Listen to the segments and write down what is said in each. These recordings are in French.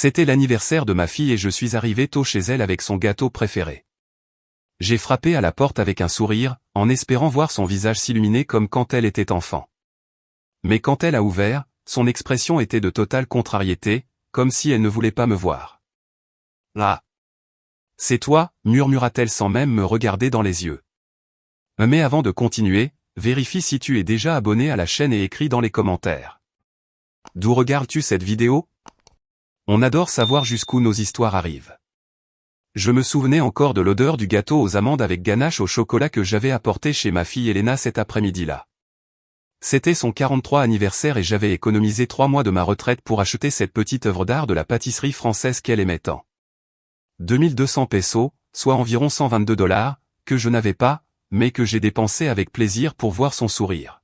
C'était l'anniversaire de ma fille et je suis arrivé tôt chez elle avec son gâteau préféré. J'ai frappé à la porte avec un sourire, en espérant voir son visage s'illuminer comme quand elle était enfant. Mais quand elle a ouvert, son expression était de totale contrariété, comme si elle ne voulait pas me voir. « Ah ! C'est toi » murmura-t-elle sans même me regarder dans les yeux. Mais avant de continuer, vérifie si tu es déjà abonné à la chaîne et écris dans les commentaires. D'où regardes-tu cette vidéo? On adore savoir jusqu'où nos histoires arrivent. Je me souvenais encore de l'odeur du gâteau aux amandes avec ganache au chocolat que j'avais apporté chez ma fille Elena cet après-midi-là. C'était son 43e anniversaire et j'avais économisé 3 mois de ma retraite pour acheter cette petite œuvre d'art de la pâtisserie française qu'elle aimait tant. 2200 pesos, soit environ 122 $, que je n'avais pas, mais que j'ai dépensé avec plaisir pour voir son sourire.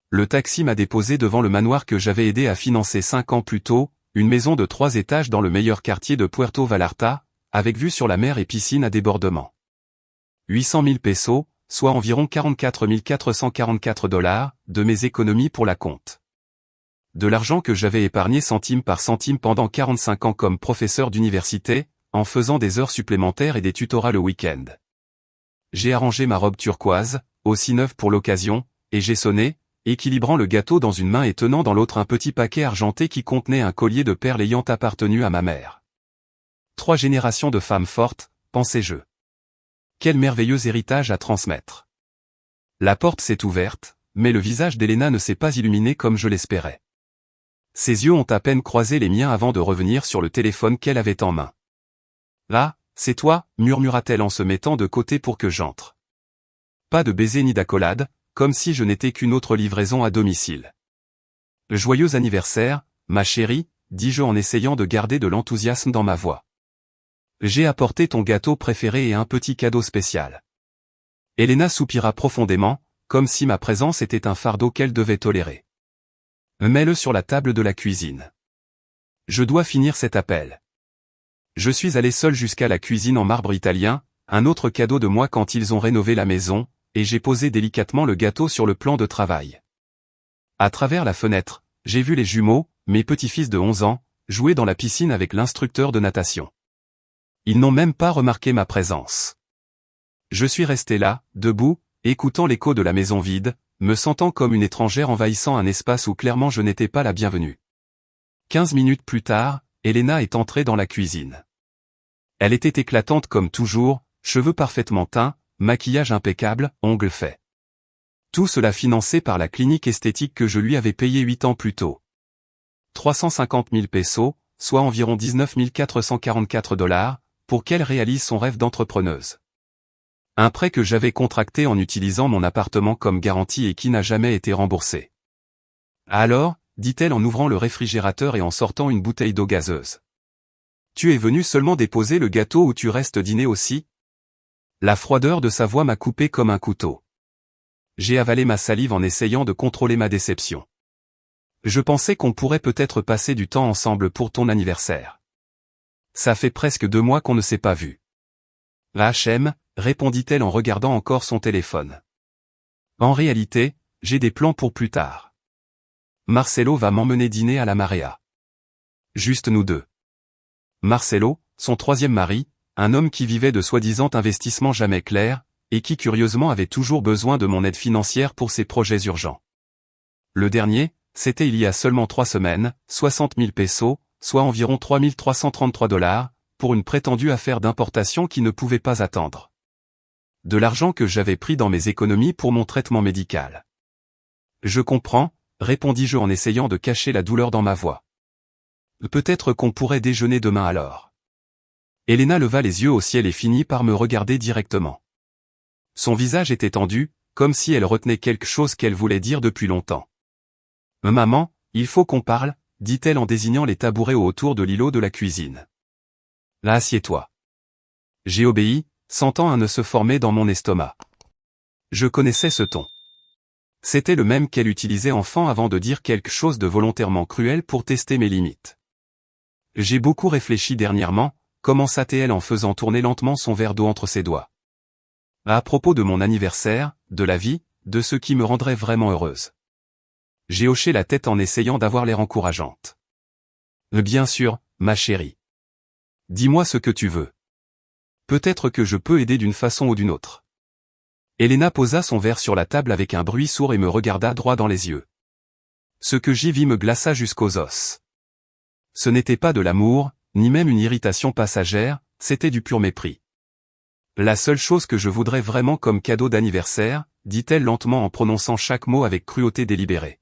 Le taxi m'a déposé devant le manoir que j'avais aidé à financer 5 ans plus tôt, une maison de 3 étages dans le meilleur quartier de Puerto Vallarta, avec vue sur la mer et piscine à débordement. 800 000 pesos, soit environ 44 444 $, de mes économies pour la compte. De l'argent que j'avais épargné centime par centime pendant 45 ans comme professeur d'université, en faisant des heures supplémentaires et des tutorats le week-end. J'ai arrangé ma robe turquoise, aussi neuve pour l'occasion, et j'ai sonné, équilibrant le gâteau dans une main et tenant dans l'autre un petit paquet argenté qui contenait un collier de perles ayant appartenu à ma mère. 3 générations de femmes fortes, pensais-je. Quel merveilleux héritage à transmettre. La porte s'est ouverte, mais le visage d'Elena ne s'est pas illuminé comme je l'espérais. Ses yeux ont à peine croisé les miens avant de revenir sur le téléphone qu'elle avait en main. « Ah, c'est toi » murmura-t-elle en se mettant de côté pour que j'entre. Pas de baiser ni d'accolade, comme si je n'étais qu'une autre livraison à domicile. « Joyeux anniversaire, ma chérie » dis-je en essayant de garder de l'enthousiasme dans ma voix. J'ai apporté ton gâteau préféré et un petit cadeau spécial. Elena soupira profondément, comme si ma présence était un fardeau qu'elle devait tolérer. Mets-le sur la table de la cuisine. Je dois finir cet appel. Je suis allé seul jusqu'à la cuisine en marbre italien, un autre cadeau de moi quand ils ont rénové la maison, et j'ai posé délicatement le gâteau sur le plan de travail. À travers la fenêtre, j'ai vu les jumeaux, mes petits-fils de 11 ans, jouer dans la piscine avec l'instructeur de natation. Ils n'ont même pas remarqué ma présence. Je suis resté là, debout, écoutant l'écho de la maison vide, me sentant comme une étrangère envahissant un espace où clairement je n'étais pas la bienvenue. 15 minutes plus tard, Elena est entrée dans la cuisine. Elle était éclatante comme toujours, cheveux parfaitement teints, maquillage impeccable, ongles faits. Tout cela financé par la clinique esthétique que je lui avais payée 8 ans plus tôt. 350 000 pesos, soit environ 19 444 $, pour qu'elle réalise son rêve d'entrepreneuse. Un prêt que j'avais contracté en utilisant mon appartement comme garantie et qui n'a jamais été remboursé. Alors, dit-elle en ouvrant le réfrigérateur et en sortant une bouteille d'eau gazeuse. Tu es venu seulement déposer le gâteau ou tu restes dîner aussi? La froideur de sa voix m'a coupé comme un couteau. J'ai avalé ma salive en essayant de contrôler ma déception. Je pensais qu'on pourrait peut-être passer du temps ensemble pour ton anniversaire. Ça fait presque 2 mois qu'on ne s'est pas vu. HM, répondit-elle en regardant encore son téléphone. En réalité, j'ai des plans pour plus tard. Marcelo va m'emmener dîner à la Marea. Juste nous deux. Marcelo, son 3e mari, un homme qui vivait de soi-disant investissements jamais clairs, et qui curieusement avait toujours besoin de mon aide financière pour ses projets urgents. Le dernier, c'était il y a seulement 3 semaines, 60 000 pesos, soit environ 3 333 $, pour une prétendue affaire d'importation qui ne pouvait pas attendre. De l'argent que j'avais pris dans mes économies pour mon traitement médical. Je comprends, répondis-je en essayant de cacher la douleur dans ma voix. Peut-être qu'on pourrait déjeuner demain alors. Elena leva les yeux au ciel et finit par me regarder directement. Son visage était tendu, comme si elle retenait quelque chose qu'elle voulait dire depuis longtemps. « Maman, il faut qu'on parle », dit-elle en désignant les tabourets autour de l'îlot de la cuisine. « Là, assieds-toi. » J'ai obéi, sentant un nœud se former dans mon estomac. Je connaissais ce ton. C'était le même qu'elle utilisait enfant avant de dire quelque chose de volontairement cruel pour tester mes limites. J'ai beaucoup réfléchi dernièrement, commença-t-elle en faisant tourner lentement son verre d'eau entre ses doigts. À propos de mon anniversaire, de la vie, de ce qui me rendrait vraiment heureuse. J'ai hoché la tête en essayant d'avoir l'air encourageante. Bien sûr, ma chérie. Dis-moi ce que tu veux. Peut-être que je peux aider d'une façon ou d'une autre. Elena posa son verre sur la table avec un bruit sourd et me regarda droit dans les yeux. Ce que j'y vis me glaça jusqu'aux os. Ce n'était pas de l'amour, ni même une irritation passagère, c'était du pur mépris. La seule chose que je voudrais vraiment comme cadeau d'anniversaire, dit-elle lentement en prononçant chaque mot avec cruauté délibérée.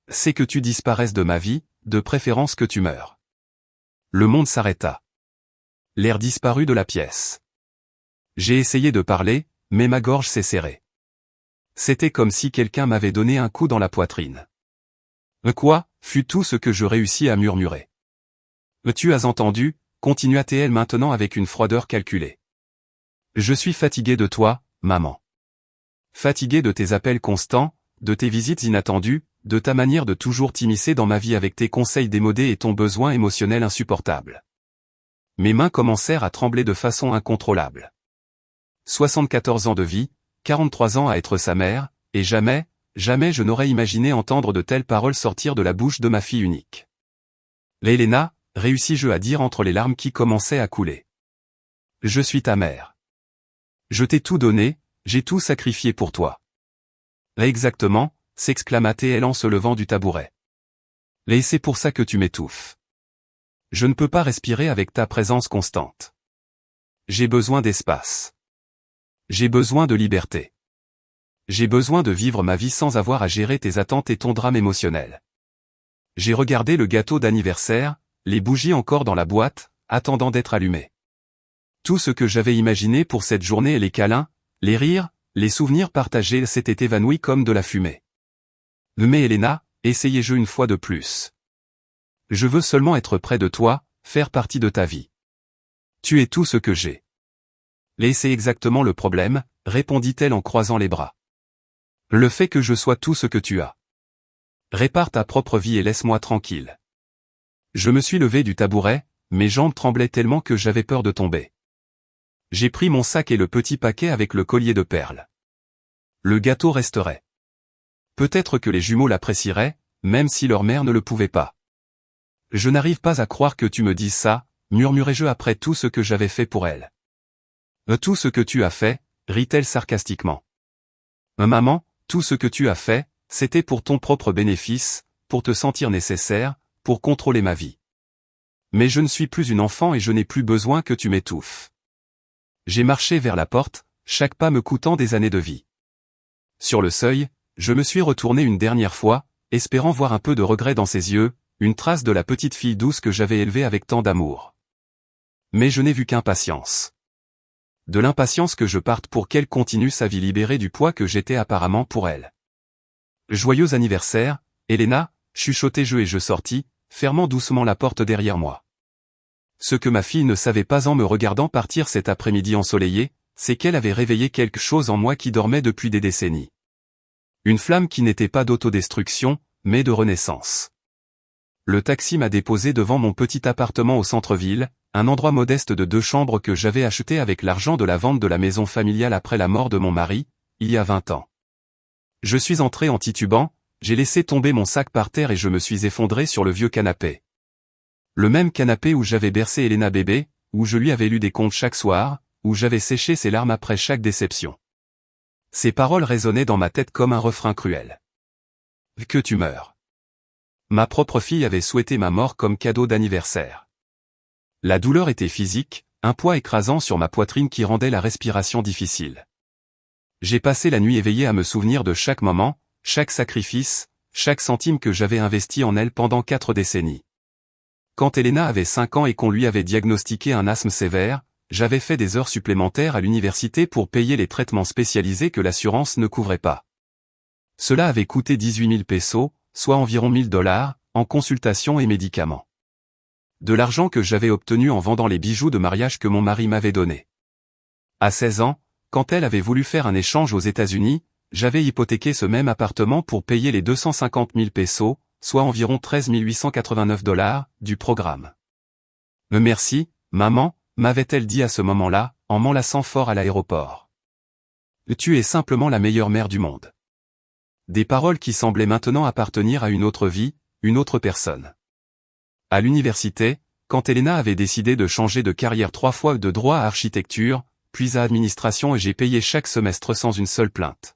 C'est que tu disparaisses de ma vie, de préférence que tu meurs. Le monde s'arrêta. L'air disparut de la pièce. J'ai essayé de parler, mais ma gorge s'est serrée. C'était comme si quelqu'un m'avait donné un coup dans la poitrine. Quoi, fut tout ce que je réussis à murmurer. Tu as entendu, continua-t-elle maintenant avec une froideur calculée. Je suis fatigué de toi, maman. Fatigué de tes appels constants, de tes visites inattendues, de ta manière de toujours t'immiscer dans ma vie avec tes conseils démodés et ton besoin émotionnel insupportable. Mes mains commencèrent à trembler de façon incontrôlable. 74 ans de vie, 43 ans à être sa mère, et jamais je n'aurais imaginé entendre de telles paroles sortir de la bouche de ma fille unique. Elena, réussis-je à dire entre les larmes qui commençaient à couler. Je suis ta mère. Je t'ai tout donné, j'ai tout sacrifié pour toi. Exactement, s'exclama-t-elle en se levant du tabouret. Et c'est pour ça que tu m'étouffes. Je ne peux pas respirer avec ta présence constante. J'ai besoin d'espace. J'ai besoin de liberté. J'ai besoin de vivre ma vie sans avoir à gérer tes attentes et ton drame émotionnel. J'ai regardé le gâteau d'anniversaire, les bougies encore dans la boîte, attendant d'être allumées. Tout ce que j'avais imaginé pour cette journée et les câlins, les rires, les souvenirs partagés s'étaient évanouis comme de la fumée. Mais Elena, essayai-je une fois de plus. Je veux seulement être près de toi, faire partie de ta vie. Tu es tout ce que j'ai. Et c'est exactement le problème, répondit-elle en croisant les bras. Le fait que je sois tout ce que tu as. Répare ta propre vie et laisse-moi tranquille. Je me suis levé du tabouret, mes jambes tremblaient tellement que j'avais peur de tomber. J'ai pris mon sac et le petit paquet avec le collier de perles. Le gâteau resterait. Peut-être que les jumeaux l'apprécieraient, même si leur mère ne le pouvait pas. Je n'arrive pas à croire que tu me dises ça, murmurai-je après tout ce que j'avais fait pour elle. Tout ce que tu as fait, rit-elle sarcastiquement. Maman, tout ce que tu as fait, c'était pour ton propre bénéfice, pour te sentir nécessaire, pour contrôler ma vie. Mais je ne suis plus une enfant et je n'ai plus besoin que tu m'étouffes. J'ai marché vers la porte, chaque pas me coûtant des années de vie. Sur le seuil, je me suis retourné une dernière fois, espérant voir un peu de regret dans ses yeux, une trace de la petite fille douce que j'avais élevée avec tant d'amour. Mais je n'ai vu qu'impatience. De l'impatience que je parte pour qu'elle continue sa vie libérée du poids que j'étais apparemment pour elle. Joyeux anniversaire, Elena, chuchotai-je et je sortis, fermant doucement la porte derrière moi. Ce que ma fille ne savait pas en me regardant partir cet après-midi ensoleillé, c'est qu'elle avait réveillé quelque chose en moi qui dormait depuis des décennies. Une flamme qui n'était pas d'autodestruction, mais de renaissance. Le taxi m'a déposé devant mon petit appartement au centre-ville, un endroit modeste de 2 chambres que j'avais acheté avec l'argent de la vente de la maison familiale après la mort de mon mari, il y a 20 ans. Je suis entré en titubant, j'ai laissé tomber mon sac par terre et je me suis effondré sur le vieux canapé. Le même canapé où j'avais bercé Elena bébé, où je lui avais lu des contes chaque soir, où j'avais séché ses larmes après chaque déception. Ces paroles résonnaient dans ma tête comme un refrain cruel. Que tu meurs. Ma propre fille avait souhaité ma mort comme cadeau d'anniversaire. La douleur était physique, un poids écrasant sur ma poitrine qui rendait la respiration difficile. J'ai passé la nuit éveillé à me souvenir de chaque moment, chaque sacrifice, chaque centime que j'avais investi en elle pendant 4 décennies. Quand Elena avait 5 ans et qu'on lui avait diagnostiqué un asthme sévère, j'avais fait des heures supplémentaires à l'université pour payer les traitements spécialisés que l'assurance ne couvrait pas. Cela avait coûté 18 000 pesos, soit environ $1000, en consultation et médicaments. De l'argent que j'avais obtenu en vendant les bijoux de mariage que mon mari m'avait donnés. À 16 ans, quand elle avait voulu faire un échange aux États-Unis, j'avais hypothéqué ce même appartement pour payer les 250 000 pesos, soit environ $13 889, du programme. Merci, maman, m'avait-elle dit à ce moment-là, en m'enlaçant fort à l'aéroport. Tu es simplement la meilleure mère du monde. Des paroles qui semblaient maintenant appartenir à une autre vie, une autre personne. À l'université, quand Elena avait décidé de changer de carrière 3 fois de droit à architecture, puis à administration et j'ai payé chaque semestre sans une seule plainte.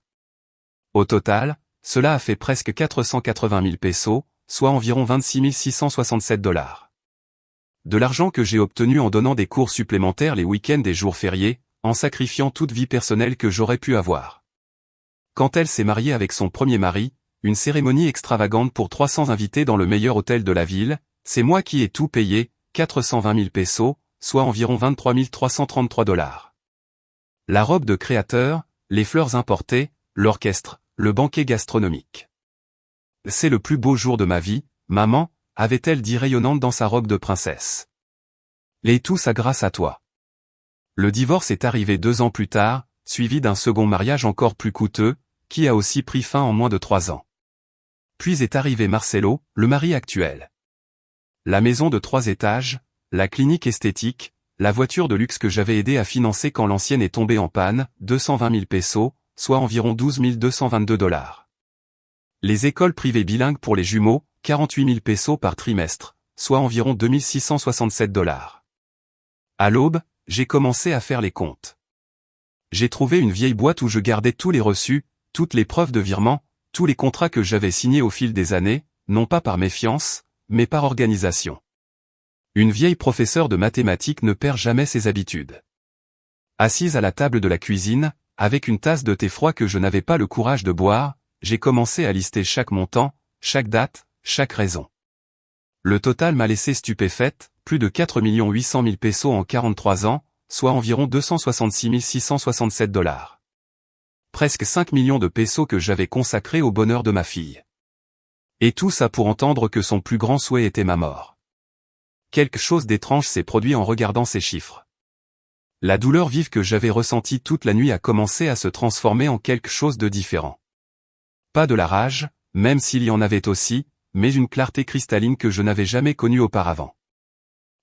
Au total, cela a fait presque 480 000 pesos, soit environ 26 667 $. De l'argent que j'ai obtenu en donnant des cours supplémentaires les week-ends et jours fériés, en sacrifiant toute vie personnelle que j'aurais pu avoir. Quand elle s'est mariée avec son premier mari, une cérémonie extravagante pour 300 invités dans le meilleur hôtel de la ville, c'est moi qui ai tout payé, 420 000 pesos, soit environ 23 333 $. La robe de créateur, les fleurs importées, l'orchestre, le banquet gastronomique. C'est le plus beau jour de ma vie, maman, avait-elle dit rayonnante dans sa robe de princesse. Et tout ça grâce à toi. Le divorce est arrivé 2 ans plus tard, suivi d'un second mariage encore plus coûteux, qui a aussi pris fin en moins de 3 ans. Puis est arrivé Marcelo, le mari actuel. La maison de 3 étages, la clinique esthétique, la voiture de luxe que j'avais aidé à financer quand l'ancienne est tombée en panne, 220 000 pesos, soit environ 12 222 $. Les écoles privées bilingues pour les jumeaux, 48 000 pesos par trimestre, soit environ 2 667 $. À l'aube, j'ai commencé à faire les comptes. J'ai trouvé une vieille boîte où je gardais tous les reçus, toutes les preuves de virement, tous les contrats que j'avais signés au fil des années, non pas par méfiance, mais par organisation. Une vieille professeure de mathématiques ne perd jamais ses habitudes. Assise à la table de la cuisine, avec une tasse de thé froid que je n'avais pas le courage de boire, j'ai commencé à lister chaque montant, chaque date, chaque raison. Le total m'a laissé stupéfaite, plus de 4 800 000 pesos en 43 ans, soit environ 266 667 $. Presque 5 millions de pesos que j'avais consacrés au bonheur de ma fille. Et tout ça pour entendre que son plus grand souhait était ma mort. Quelque chose d'étrange s'est produit en regardant ces chiffres. La douleur vive que j'avais ressentie toute la nuit a commencé à se transformer en quelque chose de différent. Pas de la rage, même s'il y en avait aussi, mais une clarté cristalline que je n'avais jamais connue auparavant.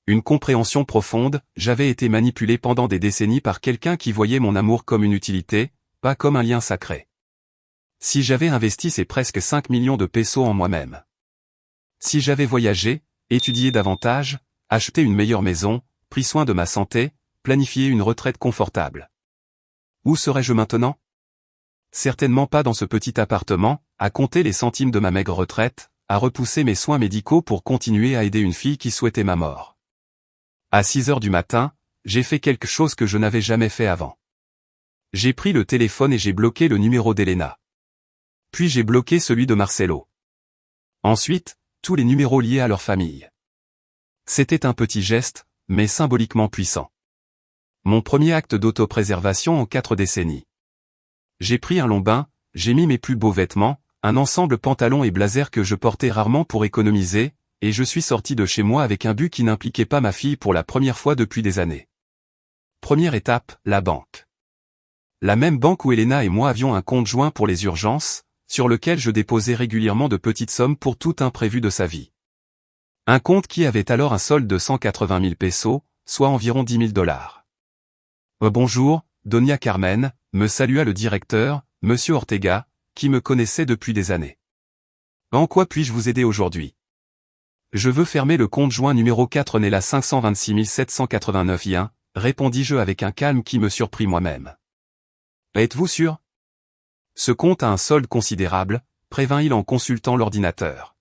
Une compréhension profonde, j'avais été manipulé pendant des décennies par quelqu'un qui voyait mon amour comme une utilité, pas comme un lien sacré. Si j'avais investi ces presque 5 millions de pesos en moi-même. Si j'avais voyagé, étudié davantage, acheté une meilleure maison, pris soin de ma santé, planifié une retraite confortable. Où serais-je maintenant? Certainement pas dans ce petit appartement, à compter les centimes de ma maigre retraite, à repousser mes soins médicaux pour continuer à aider une fille qui souhaitait ma mort. À 6 heures du matin, j'ai fait quelque chose que je n'avais jamais fait avant. J'ai pris le téléphone et j'ai bloqué le numéro d'Elena. Puis j'ai bloqué celui de Marcelo. Ensuite, tous les numéros liés à leur famille. C'était un petit geste, mais symboliquement puissant. Mon premier acte d'autopréservation en 4 décennies. J'ai pris un long bain, j'ai mis mes plus beaux vêtements, un ensemble pantalon et blazer que je portais rarement pour économiser, et je suis sorti de chez moi avec un but qui n'impliquait pas ma fille pour la première fois depuis des années. Première étape, la banque. La même banque où Elena et moi avions un compte joint pour les urgences, sur lequel je déposais régulièrement de petites sommes pour tout imprévu de sa vie. Un compte qui avait alors un solde de 180 000 pesos, soit environ 10 000 $. Bonjour, Doña Carmen, me salua le directeur, Monsieur Ortega, qui me connaissait depuis des années. En quoi puis-je vous aider aujourd'hui? Je veux fermer le compte joint numéro 4 né la 526 789 yen, répondis-je avec un calme qui me surprit moi-même. Êtes-vous sûr? Ce compte a un solde considérable, prévint-il en consultant l'ordinateur.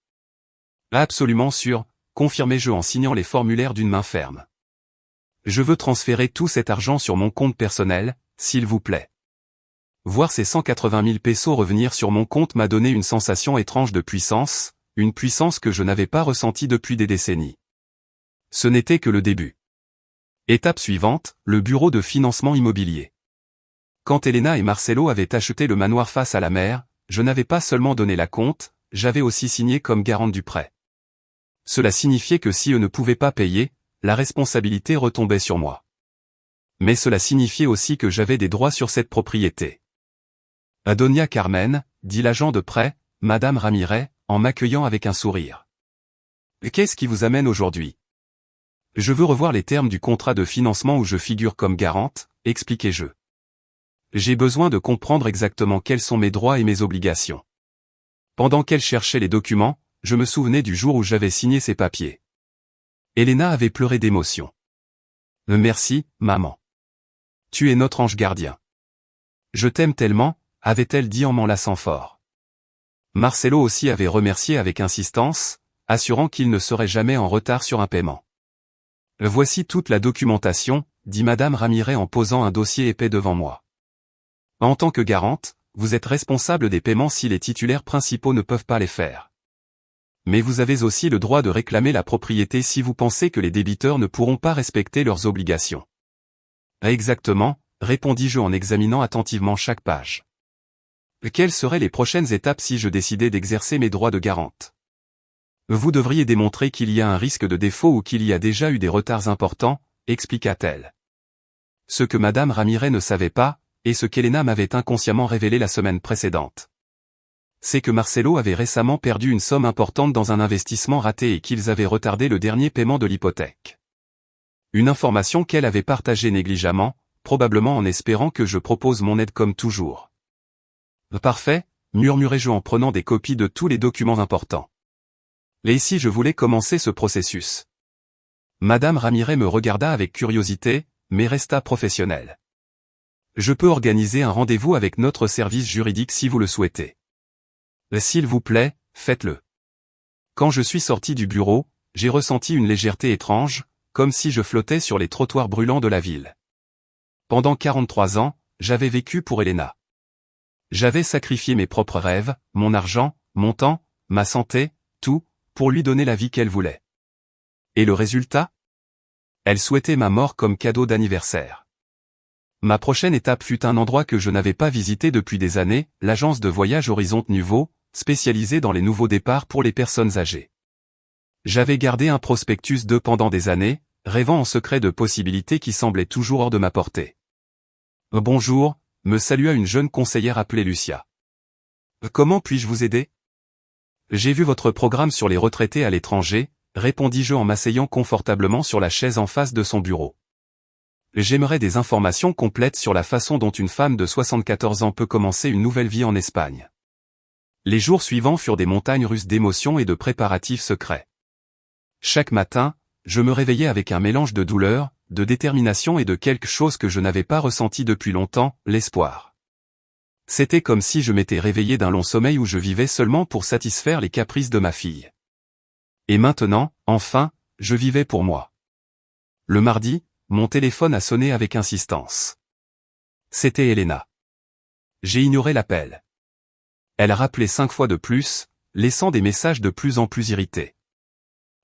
Absolument sûr, confirmai-je en signant les formulaires d'une main ferme. Je veux transférer tout cet argent sur mon compte personnel, s'il vous plaît. Voir ces 180 000 pesos revenir sur mon compte m'a donné une sensation étrange de puissance, une puissance que je n'avais pas ressentie depuis des décennies. Ce n'était que le début. Étape suivante, le bureau de financement immobilier. Quand Elena et Marcelo avaient acheté le manoir face à la mer, je n'avais pas seulement donné la compte, j'avais aussi signé comme garante du prêt. Cela signifiait que si eux ne pouvaient pas payer, la responsabilité retombait sur moi. Mais cela signifiait aussi que j'avais des droits sur cette propriété. Doña Carmen, dit l'agent de prêt, Madame Ramirez, en m'accueillant avec un sourire. Qu'est-ce qui vous amène aujourd'hui? Je veux revoir les termes du contrat de financement où je figure comme garante, expliquai-je. J'ai besoin de comprendre exactement quels sont mes droits et mes obligations. Pendant qu'elle cherchait les documents, je me souvenais du jour où j'avais signé ces papiers. Elena avait pleuré d'émotion. Merci, maman. Tu es notre ange gardien. Je t'aime tellement, avait-elle dit en m'enlaçant fort. Marcelo aussi avait remercié avec insistance, assurant qu'il ne serait jamais en retard sur un paiement. Voici toute la documentation, dit Madame Ramirez en posant un dossier épais devant moi. En tant que garante, vous êtes responsable des paiements si les titulaires principaux ne peuvent pas les faire. Mais vous avez aussi le droit de réclamer la propriété si vous pensez que les débiteurs ne pourront pas respecter leurs obligations. Exactement, répondis-je en examinant attentivement chaque page. Quelles seraient les prochaines étapes si je décidais d'exercer mes droits de garante? Vous devriez démontrer qu'il y a un risque de défaut ou qu'il y a déjà eu des retards importants, expliqua-t-elle. Ce que Madame Ramirez ne savait pas, et ce qu'Elena m'avait inconsciemment révélé la semaine précédente. C'est que Marcelo avait récemment perdu une somme importante dans un investissement raté et qu'ils avaient retardé le dernier paiement de l'hypothèque. Une information qu'elle avait partagée négligemment, probablement en espérant que je propose mon aide comme toujours. Parfait, murmurai-je en prenant des copies de tous les documents importants. Et si je voulais commencer ce processus? Madame Ramirez me regarda avec curiosité, mais resta professionnelle. Je peux organiser un rendez-vous avec notre service juridique si vous le souhaitez. S'il vous plaît, faites-le. Quand je suis sorti du bureau, j'ai ressenti une légèreté étrange, comme si je flottais sur les trottoirs brûlants de la ville. Pendant 43 ans, j'avais vécu pour Elena. J'avais sacrifié mes propres rêves, mon argent, mon temps, ma santé, tout, pour lui donner la vie qu'elle voulait. Et le résultat? Elle souhaitait ma mort comme cadeau d'anniversaire. Ma prochaine étape fut un endroit que je n'avais pas visité depuis des années, l'agence de voyage Horizon Nouveau, spécialisée dans les nouveaux départs pour les personnes âgées. J'avais gardé un prospectus d'eux pendant des années, rêvant en secret de possibilités qui semblaient toujours hors de ma portée. Bonjour, me salua une jeune conseillère appelée Lucia. Comment puis-je vous aider? J'ai vu votre programme sur les retraités à l'étranger, répondis-je en m'asseyant confortablement sur la chaise en face de son bureau. J'aimerais des informations complètes sur la façon dont une femme de 74 ans peut commencer une nouvelle vie en Espagne. Les jours suivants furent des montagnes russes d'émotions et de préparatifs secrets. Chaque matin, je me réveillais avec un mélange de douleur, de détermination et de quelque chose que je n'avais pas ressenti depuis longtemps, l'espoir. C'était comme si je m'étais réveillé d'un long sommeil où je vivais seulement pour satisfaire les caprices de ma fille. Et maintenant, enfin, je vivais pour moi. Le mardi, mon téléphone a sonné avec insistance. C'était Elena. J'ai ignoré l'appel. Elle rappelait 5 fois de plus, laissant des messages de plus en plus irrités.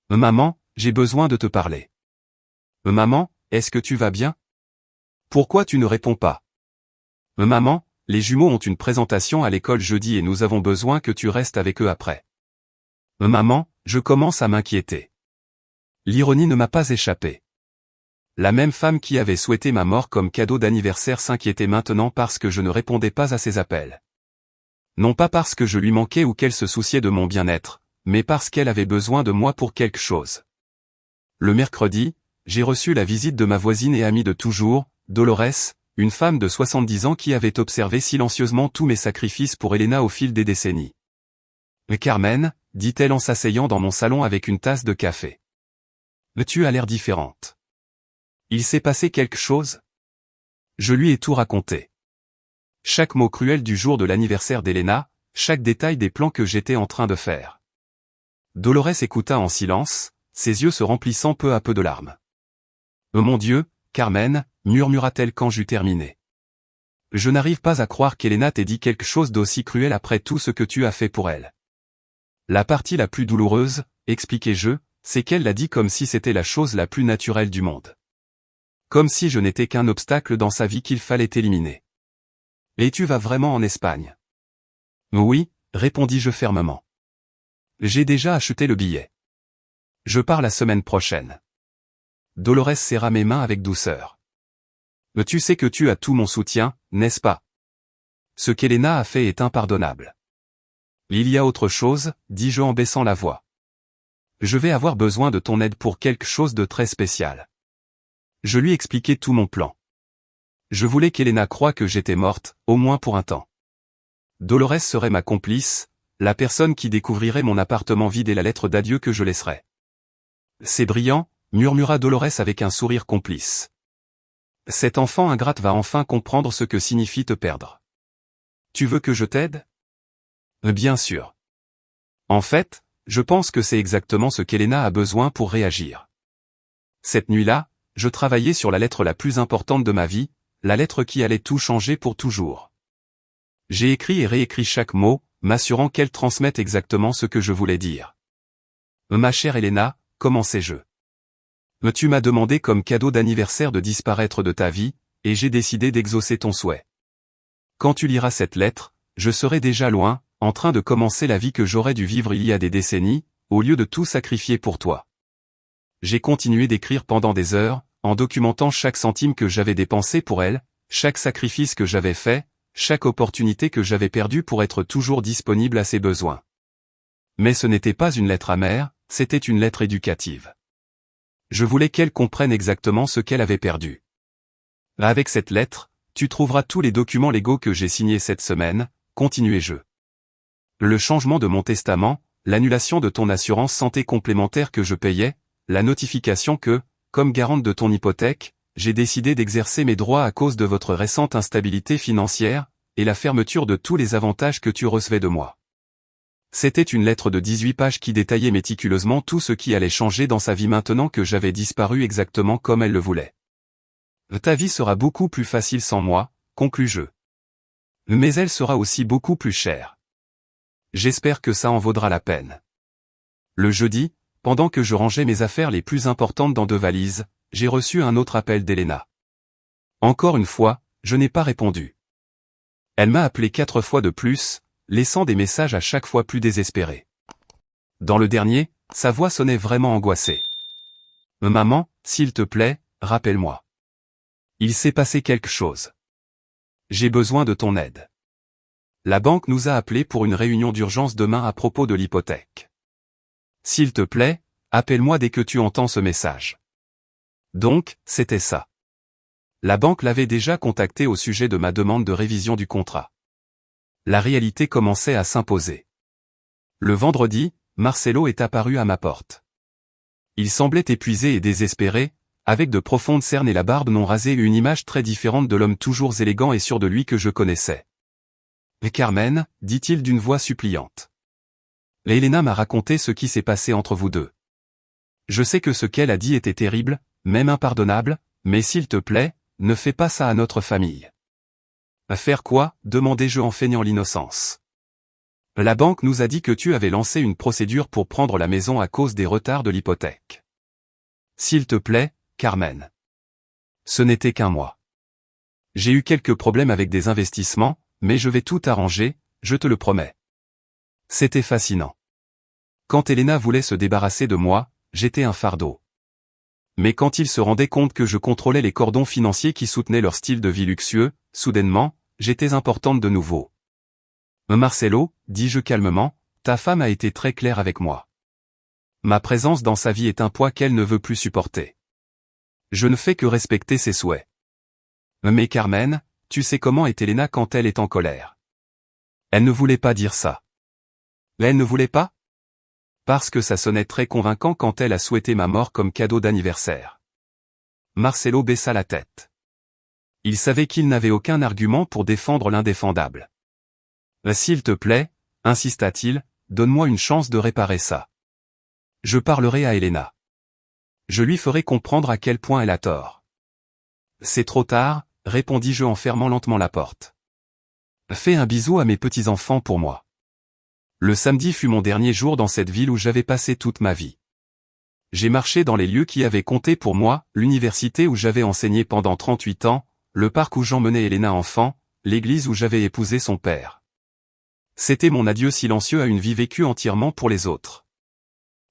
Maman, j'ai besoin de te parler. Maman, est-ce que tu vas bien? Pourquoi tu ne réponds pas? Maman, les jumeaux ont une présentation à l'école jeudi et nous avons besoin que tu restes avec eux après. Maman, je commence à m'inquiéter. L'ironie ne m'a pas échappé. La même femme qui avait souhaité ma mort comme cadeau d'anniversaire s'inquiétait maintenant parce que je ne répondais pas à ses appels. Non pas parce que je lui manquais ou qu'elle se souciait de mon bien-être, mais parce qu'elle avait besoin de moi pour quelque chose. Le mercredi, j'ai reçu la visite de ma voisine et amie de toujours, Dolores, une femme de 70 ans qui avait observé silencieusement tous mes sacrifices pour Elena au fil des décennies. « Carmen », dit-elle en s'asseyant dans mon salon avec une tasse de café. « Tu as l'air différente. Il s'est passé quelque chose ?» Je lui ai tout raconté. Chaque mot cruel du jour de l'anniversaire d'Elena, chaque détail des plans que j'étais en train de faire. Dolores écouta en silence, ses yeux se remplissant peu à peu de larmes. « Oh mon Dieu, Carmen », murmura-t-elle quand j'eus terminé. « Je n'arrive pas à croire qu'Elena t'ait dit quelque chose d'aussi cruel après tout ce que tu as fait pour elle. » La partie la plus douloureuse, expliquai-je, c'est qu'elle l'a dit comme si c'était la chose la plus naturelle du monde. Comme si je n'étais qu'un obstacle dans sa vie qu'il fallait éliminer. « Et tu vas vraiment en Espagne? » Oui, répondis-je fermement. J'ai déjà acheté le billet. Je pars la semaine prochaine. Dolores serra mes mains avec douceur. Tu sais que tu as tout mon soutien, n'est-ce pas? Ce qu'Elena a fait est impardonnable. Il y a autre chose, dis-je en baissant la voix. Je vais avoir besoin de ton aide pour quelque chose de très spécial. Je lui expliquai tout mon plan. Je voulais qu'Elena croie que j'étais morte, au moins pour un temps. Dolores serait ma complice, la personne qui découvrirait mon appartement vide et la lettre d'adieu que je laisserais. C'est brillant, murmura Dolores avec un sourire complice. Cette enfant ingrate va enfin comprendre ce que signifie te perdre. Tu veux que je t'aide? Bien sûr. En fait, je pense que c'est exactement ce qu'Elena a besoin pour réagir. Cette nuit-là, je travaillais sur la lettre la plus importante de ma vie, la lettre qui allait tout changer pour toujours. J'ai écrit et réécrit chaque mot, m'assurant qu'elle transmette exactement ce que je voulais dire. Ma chère Elena, commençai-je. Tu m'as demandé comme cadeau d'anniversaire de disparaître de ta vie, et j'ai décidé d'exaucer ton souhait. Quand tu liras cette lettre, je serai déjà loin, en train de commencer la vie que j'aurais dû vivre il y a des décennies, au lieu de tout sacrifier pour toi. J'ai continué d'écrire pendant des heures, en documentant chaque centime que j'avais dépensé pour elle, chaque sacrifice que j'avais fait, chaque opportunité que j'avais perdue pour être toujours disponible à ses besoins. Mais ce n'était pas une lettre amère, c'était une lettre éducative. Je voulais qu'elle comprenne exactement ce qu'elle avait perdu. Avec cette lettre, tu trouveras tous les documents légaux que j'ai signés cette semaine, continuai-je. Le changement de mon testament, l'annulation de ton assurance santé complémentaire que je payais, la notification que, comme garante de ton hypothèque, j'ai décidé d'exercer mes droits à cause de votre récente instabilité financière, et la fermeture de tous les avantages que tu recevais de moi. C'était une lettre de 18 pages qui détaillait méticuleusement tout ce qui allait changer dans sa vie maintenant que j'avais disparu exactement comme elle le voulait. Ta vie sera beaucoup plus facile sans moi, conclus-je. Mais elle sera aussi beaucoup plus chère. J'espère que ça en vaudra la peine. Le jeudi, pendant que je rangeais mes affaires les plus importantes dans 2 valises, j'ai reçu un autre appel d'Elena. Encore une fois, je n'ai pas répondu. Elle m'a appelé 4 fois de plus, laissant des messages à chaque fois plus désespérés. Dans le dernier, sa voix sonnait vraiment angoissée. « Maman, s'il te plaît, rappelle-moi. Il s'est passé quelque chose. J'ai besoin de ton aide. La banque nous a appelés pour une réunion d'urgence demain à propos de l'hypothèque. S'il te plaît, appelle-moi dès que tu entends ce message. » Donc, c'était ça. La banque l'avait déjà contacté au sujet de ma demande de révision du contrat. La réalité commençait à s'imposer. Le vendredi, Marcelo est apparu à ma porte. Il semblait épuisé et désespéré, avec de profondes cernes et la barbe non rasée, une image très différente de l'homme toujours élégant et sûr de lui que je connaissais. « Carmen, dit-il d'une voix suppliante. Elena m'a raconté ce qui s'est passé entre vous deux. Je sais que ce qu'elle a dit était terrible, même impardonnable, mais s'il te plaît, ne fais pas ça à notre famille. » Faire quoi? Demandai-je en feignant l'innocence. La banque nous a dit que tu avais lancé une procédure pour prendre la maison à cause des retards de l'hypothèque. S'il te plaît, Carmen. Ce n'était qu'un mois. J'ai eu quelques problèmes avec des investissements, mais je vais tout arranger, je te le promets. C'était fascinant. Quand Elena voulait se débarrasser de moi, j'étais un fardeau. Mais quand il se rendait compte que je contrôlais les cordons financiers qui soutenaient leur style de vie luxueux, soudainement, j'étais importante de nouveau. Marcelo, dis-je calmement, ta femme a été très claire avec moi. Ma présence dans sa vie est un poids qu'elle ne veut plus supporter. Je ne fais que respecter ses souhaits. Mais Carmen, tu sais comment est Elena quand elle est en colère. Elle ne voulait pas dire ça. Elle ne voulait pas? Parce que ça sonnait très convaincant quand elle a souhaité ma mort comme cadeau d'anniversaire. Marcelo baissa la tête. Il savait qu'il n'avait aucun argument pour défendre l'indéfendable. S'il te plaît, insista-t-il, donne-moi une chance de réparer ça. Je parlerai à Elena. Je lui ferai comprendre à quel point elle a tort. C'est trop tard, répondis-je en fermant lentement la porte. Fais un bisou à mes petits-enfants pour moi. Le samedi fut mon dernier jour dans cette ville où j'avais passé toute ma vie. J'ai marché dans les lieux qui avaient compté pour moi, l'université où j'avais enseigné pendant 38 ans, le parc où j'emmenais Elena enfant, l'église où j'avais épousé son père. C'était mon adieu silencieux à une vie vécue entièrement pour les autres.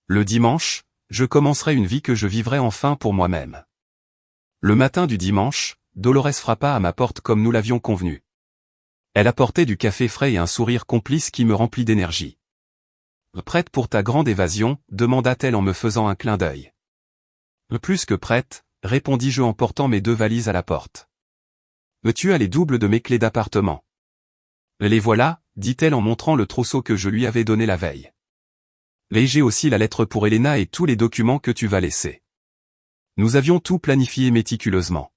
Le dimanche, je commencerai une vie que je vivrai enfin pour moi-même. Le matin du dimanche, Dolores frappa à ma porte comme nous l'avions convenu. Elle apportait du café frais et un sourire complice qui me remplit d'énergie. « Prête pour ta grande évasion ?» demanda-t-elle en me faisant un clin d'œil. « Plus que prête », répondis-je en portant mes 2 valises à la porte. « Tu as les doubles de mes clés d'appartement. »« Les voilà », dit-elle en montrant le trousseau que je lui avais donné la veille. « Et j'ai aussi la lettre pour Elena et tous les documents que tu vas laisser. Nous avions tout planifié méticuleusement.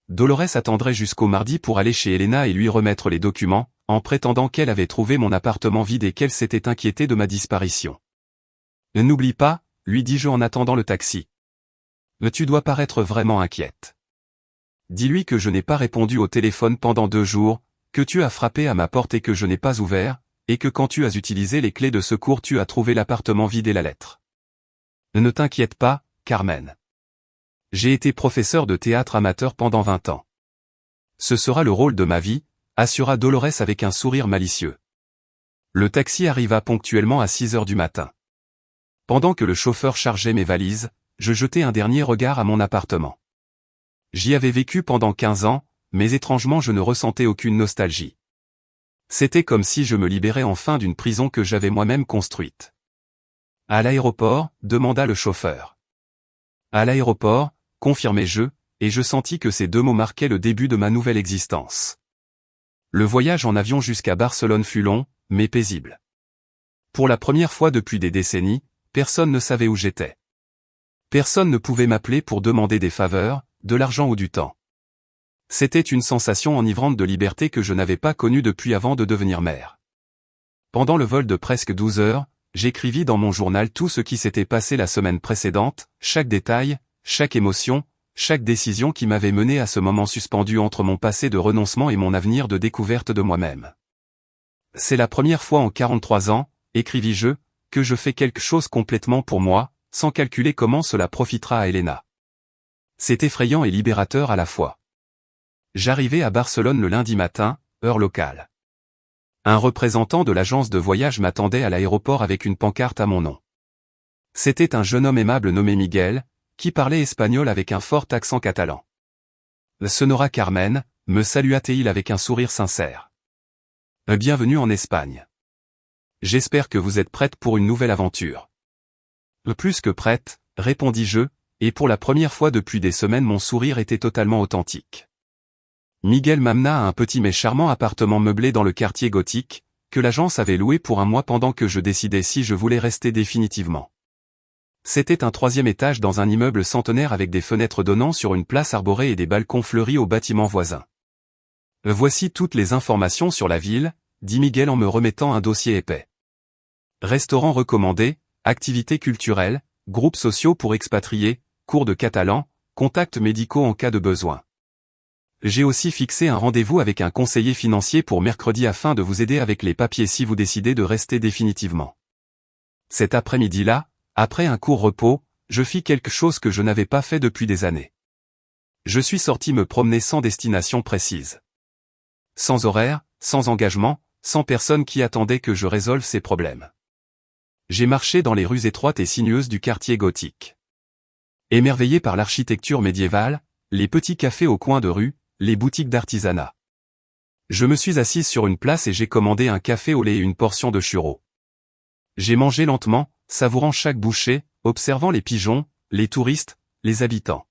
Dolores attendrait jusqu'au mardi pour aller chez Elena et lui remettre les documents, en prétendant qu'elle avait trouvé mon appartement vide et qu'elle s'était inquiétée de ma disparition. N'oublie pas, lui dis-je en attendant le taxi. Tu dois paraître vraiment inquiète. Dis-lui que je n'ai pas répondu au téléphone pendant 2 jours, que tu as frappé à ma porte et que je n'ai pas ouvert, et que quand tu as utilisé les clés de secours tu as trouvé l'appartement vide et la lettre. Ne t'inquiète pas, Carmen. J'ai été professeur de théâtre amateur pendant 20 ans. Ce sera le rôle de ma vie, assura Dolores avec un sourire malicieux. Le taxi arriva ponctuellement à 6 heures du matin. Pendant que le chauffeur chargeait mes valises, je jetai un dernier regard à mon appartement. J'y avais vécu pendant 15 ans, mais étrangement je ne ressentais aucune nostalgie. C'était comme si je me libérais enfin d'une prison que j'avais moi-même construite. À l'aéroport, demanda le chauffeur. À l'aéroport, confirmai-je, et je sentis que ces 2 mots marquaient le début de ma nouvelle existence. Le voyage en avion jusqu'à Barcelone fut long, mais paisible. Pour la première fois depuis des décennies, personne ne savait où j'étais. Personne ne pouvait m'appeler pour demander des faveurs, de l'argent ou du temps. C'était une sensation enivrante de liberté que je n'avais pas connue depuis avant de devenir mère. Pendant le vol de presque 12 heures, j'écrivis dans mon journal tout ce qui s'était passé la semaine précédente, chaque détail, chaque émotion, chaque décision qui m'avait mené à ce moment suspendu entre mon passé de renoncement et mon avenir de découverte de moi-même. C'est la première fois en 43 ans, écrivis-je, que je fais quelque chose complètement pour moi, sans calculer comment cela profitera à Elena. C'est effrayant et libérateur à la fois. J'arrivai à Barcelone le lundi matin, heure locale. Un représentant de l'agence de voyage m'attendait à l'aéroport avec une pancarte à mon nom. C'était un jeune homme aimable nommé Miguel, qui parlait espagnol avec un fort accent catalan. Sonora Carmen, me salua-t-il avec un sourire sincère. Bienvenue en Espagne. J'espère que vous êtes prête pour une nouvelle aventure. Plus que prête, répondis-je, et pour la première fois depuis des semaines mon sourire était totalement authentique. Miguel m'amena à un petit mais charmant appartement meublé dans le quartier gothique, que l'agence avait loué pour un mois pendant que je décidais si je voulais rester définitivement. C'était un 3e étage dans un immeuble centenaire avec des fenêtres donnant sur une place arborée et des balcons fleuris aux bâtiments voisins. Voici toutes les informations sur la ville, dit Miguel en me remettant un dossier épais. Restaurants recommandés, activités culturelles, groupes sociaux pour expatriés, cours de catalan, contacts médicaux en cas de besoin. J'ai aussi fixé un rendez-vous avec un conseiller financier pour mercredi afin de vous aider avec les papiers si vous décidez de rester définitivement. Cet après-midi-là, après un court repos, je fis quelque chose que je n'avais pas fait depuis des années. Je suis sorti me promener sans destination précise. Sans horaire, sans engagement, sans personne qui attendait que je résolve ces problèmes. J'ai marché dans les rues étroites et sinueuses du quartier gothique. Émerveillé par l'architecture médiévale, les petits cafés au coin de rue, les boutiques d'artisanat. Je me suis assise sur une place et j'ai commandé un café au lait et une portion de churros. J'ai mangé lentement, savourant chaque bouchée, observant les pigeons, les touristes, les habitants.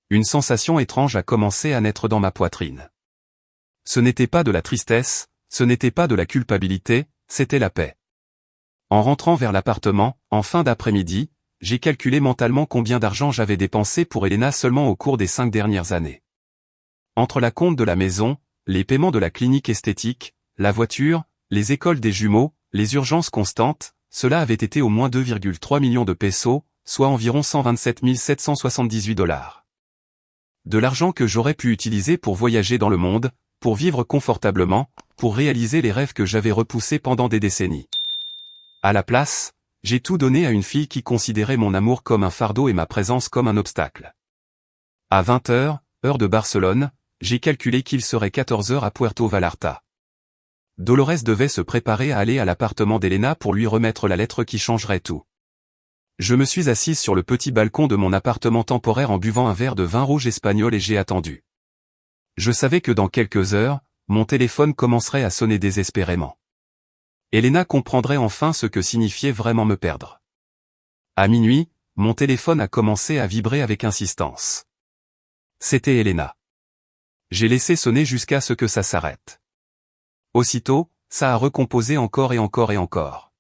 Une sensation étrange a commencé à naître dans ma poitrine. Ce n'était pas de la tristesse, ce n'était pas de la culpabilité, c'était la paix. En rentrant vers l'appartement, en fin d'après-midi, j'ai calculé mentalement combien d'argent j'avais dépensé pour Elena seulement au cours des 5 dernières années. Entre la compte de la maison, les paiements de la clinique esthétique, la voiture, les écoles des jumeaux, les urgences constantes, cela avait été au moins 2,3 millions de pesos, soit environ 127 778 $. De l'argent que j'aurais pu utiliser pour voyager dans le monde, pour vivre confortablement, pour réaliser les rêves que j'avais repoussés pendant des décennies. À la place, j'ai tout donné à une fille qui considérait mon amour comme un fardeau et ma présence comme un obstacle. À 20 h, heure de Barcelone, j'ai calculé qu'il serait 14 h à Puerto Vallarta. Dolores devait se préparer à aller à l'appartement d'Elena pour lui remettre la lettre qui changerait tout. Je me suis assise sur le petit balcon de mon appartement temporaire en buvant un verre de vin rouge espagnol et j'ai attendu. Je savais que dans quelques heures, mon téléphone commencerait à sonner désespérément. Elena comprendrait enfin ce que signifiait vraiment me perdre. À minuit, mon téléphone a commencé à vibrer avec insistance. C'était Elena. J'ai laissé sonner jusqu'à ce que ça s'arrête. Aussitôt, ça a recomposé encore et encore et encore.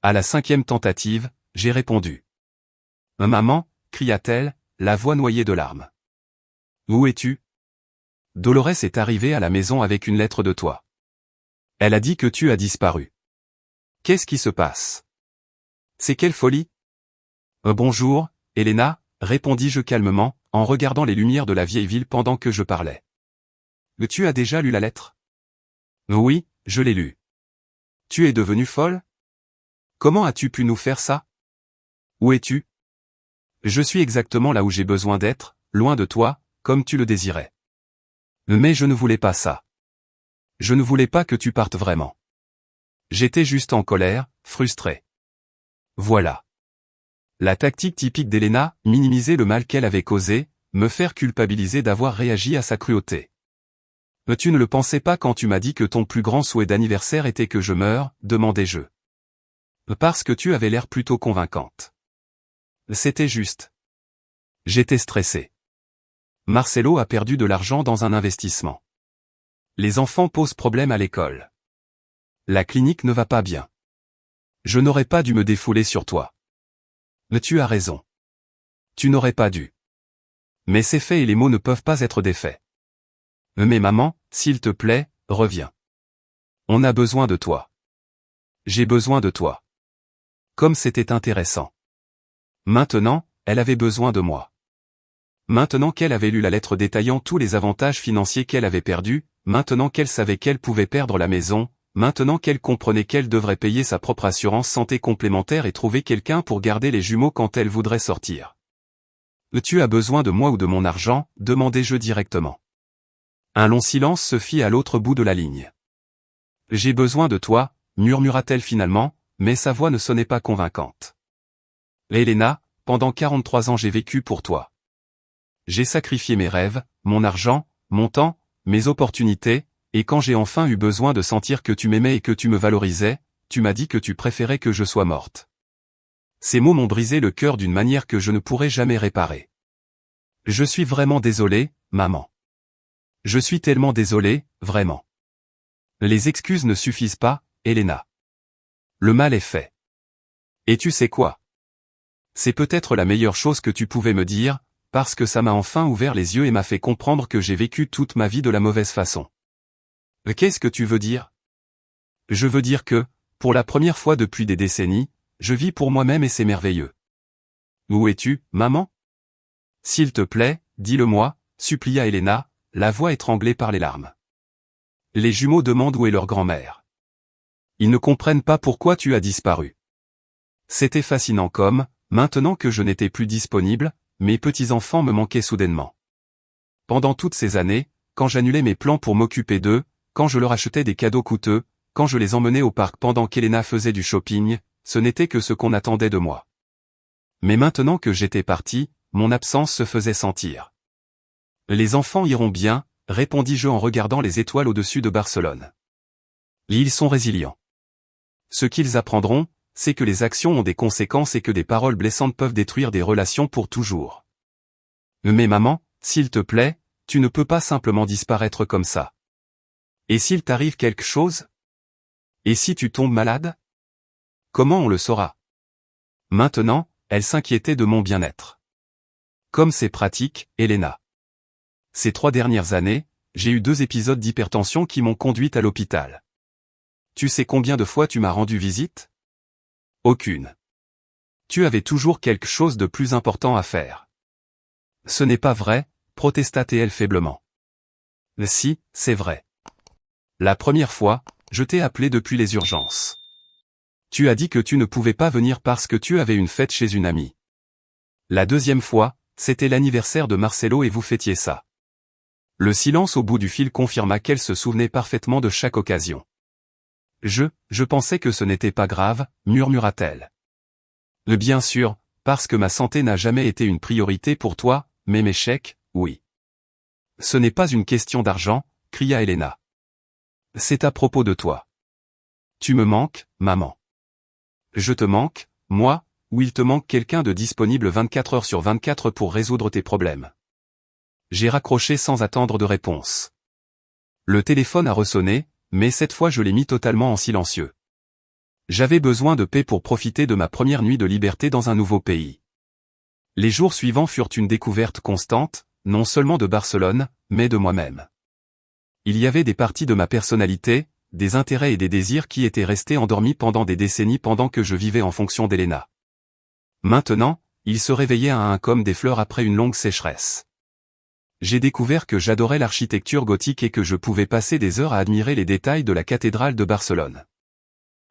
À la 5e tentative, j'ai répondu. Maman, cria-t-elle, la voix noyée de larmes. Où es-tu? Dolores est arrivée à la maison avec une lettre de toi. Elle a dit que tu as disparu. Qu'est-ce qui se passe? C'est quelle folie? Bonjour, Elena, répondis-je calmement, en regardant les lumières de la vieille ville pendant que je parlais. Tu as déjà lu la lettre? Oui, je l'ai lue. Tu es devenue folle? Comment as-tu pu nous faire ça? Où es-tu? Je suis exactement là où j'ai besoin d'être, loin de toi, comme tu le désirais. Mais je ne voulais pas ça. Je ne voulais pas que tu partes vraiment. J'étais juste en colère, frustré. Voilà. La tactique typique d'Elena, minimiser le mal qu'elle avait causé, me faire culpabiliser d'avoir réagi à sa cruauté. Tu ne le pensais pas quand tu m'as dit que ton plus grand souhait d'anniversaire était que je meure, demandai-je. Parce que tu avais l'air plutôt convaincante. C'était juste. J'étais stressé. Marcelo a perdu de l'argent dans un investissement. Les enfants posent problème à l'école. La clinique ne va pas bien. Je n'aurais pas dû me défouler sur toi. Tu as raison. Tu n'aurais pas dû. Mais c'est fait et les mots ne peuvent pas être défaits. Mais maman, s'il te plaît, reviens. On a besoin de toi. J'ai besoin de toi. Comme c'était intéressant. Maintenant, elle avait besoin de moi. Maintenant qu'elle avait lu la lettre détaillant tous les avantages financiers qu'elle avait perdus, maintenant qu'elle savait qu'elle pouvait perdre la maison, maintenant qu'elle comprenait qu'elle devrait payer sa propre assurance santé complémentaire et trouver quelqu'un pour garder les jumeaux quand elle voudrait sortir. Tu as besoin de moi ou de mon argent, demandai-je directement. Un long silence se fit à l'autre bout de la ligne. J'ai besoin de toi, murmura-t-elle finalement, mais sa voix ne sonnait pas convaincante. Elena, pendant 43 ans j'ai vécu pour toi. J'ai sacrifié mes rêves, mon argent, mon temps, mes opportunités, et quand j'ai enfin eu besoin de sentir que tu m'aimais et que tu me valorisais, tu m'as dit que tu préférais que je sois morte. Ces mots m'ont brisé le cœur d'une manière que je ne pourrai jamais réparer. Je suis vraiment désolé, maman. Je suis tellement désolé, vraiment. Les excuses ne suffisent pas, Elena. Le mal est fait. Et tu sais quoi? C'est peut-être la meilleure chose que tu pouvais me dire, parce que ça m'a enfin ouvert les yeux et m'a fait comprendre que j'ai vécu toute ma vie de la mauvaise façon. Qu'est-ce que tu veux dire? Je veux dire que, pour la première fois depuis des décennies, je vis pour moi-même et c'est merveilleux. Où es-tu, maman? S'il te plaît, dis-le-moi, supplia Elena, la voix étranglée par les larmes. Les jumeaux demandent où est leur grand-mère. Ils ne comprennent pas pourquoi tu as disparu. C'était fascinant comme, maintenant que je n'étais plus disponible, mes petits-enfants me manquaient soudainement. Pendant toutes ces années, quand j'annulais mes plans pour m'occuper d'eux, quand je leur achetais des cadeaux coûteux, quand je les emmenais au parc pendant qu'Elena faisait du shopping, ce n'était que ce qu'on attendait de moi. Mais maintenant que j'étais parti, mon absence se faisait sentir. Les enfants iront bien, répondis-je en regardant les étoiles au-dessus de Barcelone. Ils sont résilients. Ce qu'ils apprendront, c'est que les actions ont des conséquences et que des paroles blessantes peuvent détruire des relations pour toujours. Mais maman, s'il te plaît, tu ne peux pas simplement disparaître comme ça. Et s'il t'arrive quelque chose? Et si tu tombes malade? Comment on le saura? Maintenant, elle s'inquiétait de mon bien-être. Comme c'est pratique, Elena. Ces 3 dernières années, j'ai eu 2 épisodes d'hypertension qui m'ont conduite à l'hôpital. Tu sais combien de fois tu m'as rendu visite? Aucune. Tu avais toujours quelque chose de plus important à faire. Ce n'est pas vrai, protesta-t-elle faiblement. Si, c'est vrai. La première fois, je t'ai appelé depuis les urgences. Tu as dit que tu ne pouvais pas venir parce que tu avais une fête chez une amie. La deuxième fois, c'était l'anniversaire de Marcelo et vous fêtiez ça. Le silence au bout du fil confirma qu'elle se souvenait parfaitement de chaque occasion. Je pensais que ce n'était pas grave, murmura-t-elle. Bien sûr, parce que ma santé n'a jamais été une priorité pour toi, mais mes chèques, oui. Ce n'est pas une question d'argent, cria Elena. C'est à propos de toi. Tu me manques, maman. Je te manque, moi, ou il te manque quelqu'un de disponible 24 heures sur 24 pour résoudre tes problèmes. J'ai raccroché sans attendre de réponse. Le téléphone a ressonné, mais cette fois je l'ai mis totalement en silencieux. J'avais besoin de paix pour profiter de ma première nuit de liberté dans un nouveau pays. Les jours suivants furent une découverte constante, non seulement de Barcelone, mais de moi-même. Il y avait des parties de ma personnalité, des intérêts et des désirs qui étaient restés endormis pendant des décennies pendant que je vivais en fonction d'Elena. Maintenant, ils se réveillaient un comme des fleurs après une longue sécheresse. J'ai découvert que j'adorais l'architecture gothique et que je pouvais passer des heures à admirer les détails de la cathédrale de Barcelone.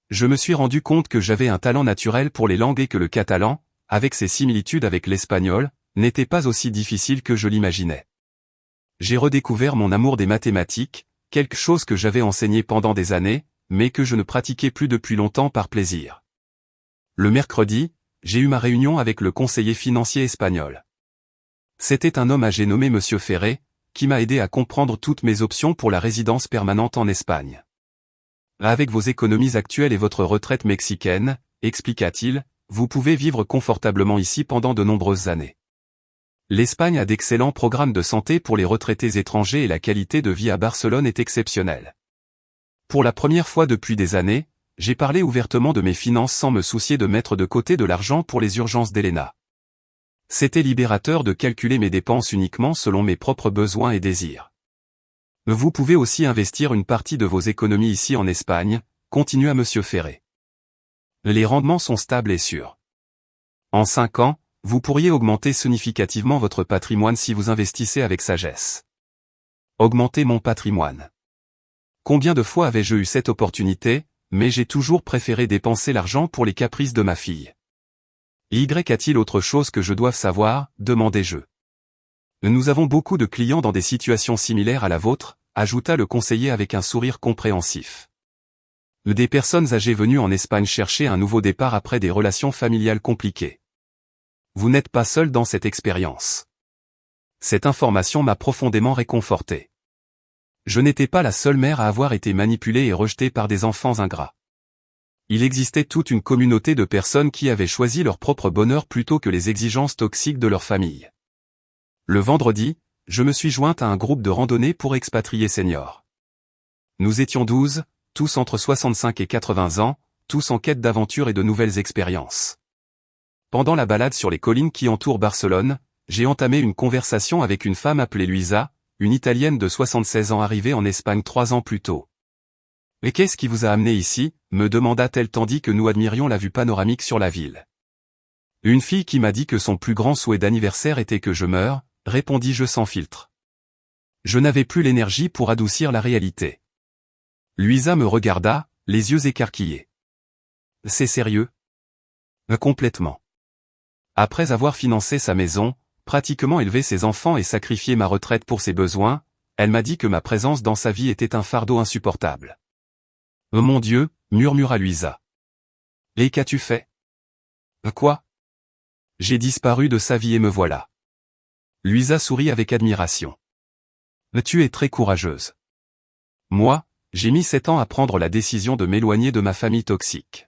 Je me suis rendu compte que j'avais un talent naturel pour les langues et que le catalan, avec ses similitudes avec l'espagnol, n'était pas aussi difficile que je l'imaginais. J'ai redécouvert mon amour des mathématiques, quelque chose que j'avais enseigné pendant des années, mais que je ne pratiquais plus depuis longtemps par plaisir. Le mercredi, j'ai eu ma réunion avec le conseiller financier espagnol. C'était un homme âgé nommé Monsieur Ferré, qui m'a aidé à comprendre toutes mes options pour la résidence permanente en Espagne. Avec vos économies actuelles et votre retraite mexicaine, expliqua-t-il, vous pouvez vivre confortablement ici pendant de nombreuses années. L'Espagne a d'excellents programmes de santé pour les retraités étrangers et la qualité de vie à Barcelone est exceptionnelle. Pour la première fois depuis des années, j'ai parlé ouvertement de mes finances sans me soucier de mettre de côté de l'argent pour les urgences d'Elena. C'était libérateur de calculer mes dépenses uniquement selon mes propres besoins et désirs. Vous pouvez aussi investir une partie de vos économies ici en Espagne, continua Monsieur Ferré. Les rendements sont stables et sûrs. En 5 ans, vous pourriez augmenter significativement votre patrimoine si vous investissez avec sagesse. Augmenter mon patrimoine. Combien de fois avais-je eu cette opportunité, mais j'ai toujours préféré dépenser l'argent pour les caprices de ma fille. Y a-t-il autre chose que je doive savoir, demandai-je. Nous avons beaucoup de clients dans des situations similaires à la vôtre, ajouta le conseiller avec un sourire compréhensif. Des personnes âgées venues en Espagne chercher un nouveau départ après des relations familiales compliquées. Vous n'êtes pas seul dans cette expérience. Cette information m'a profondément réconforté. Je n'étais pas la seule mère à avoir été manipulée et rejetée par des enfants ingrats. Il existait toute une communauté de personnes qui avaient choisi leur propre bonheur plutôt que les exigences toxiques de leur famille. Le vendredi, je me suis jointe à un groupe de randonnée pour expatriés seniors. Nous étions 12, tous entre 65 et 80 ans, tous en quête d'aventure et de nouvelles expériences. Pendant la balade sur les collines qui entourent Barcelone, j'ai entamé une conversation avec une femme appelée Luisa, une Italienne de 76 ans arrivée en Espagne 3 ans plus tôt. « Et qu'est-ce qui vous a amené ici ?» me demanda-t-elle tandis que nous admirions la vue panoramique sur la ville. « Une fille qui m'a dit que son plus grand souhait d'anniversaire était que je meure », répondis-je sans filtre. Je n'avais plus l'énergie pour adoucir la réalité. Luisa me regarda, les yeux écarquillés. « C'est sérieux ?» Complètement. Après avoir financé sa maison, pratiquement élevé ses enfants et sacrifié ma retraite pour ses besoins, elle m'a dit que ma présence dans sa vie était un fardeau insupportable. « Oh mon Dieu !» murmura Luisa. « Et qu'as-tu fait ?»« Quoi ?» ?»« J'ai disparu de sa vie et me voilà. » Luisa sourit avec admiration. « Tu es très courageuse. » Moi, j'ai mis 7 ans à prendre la décision de m'éloigner de ma famille toxique.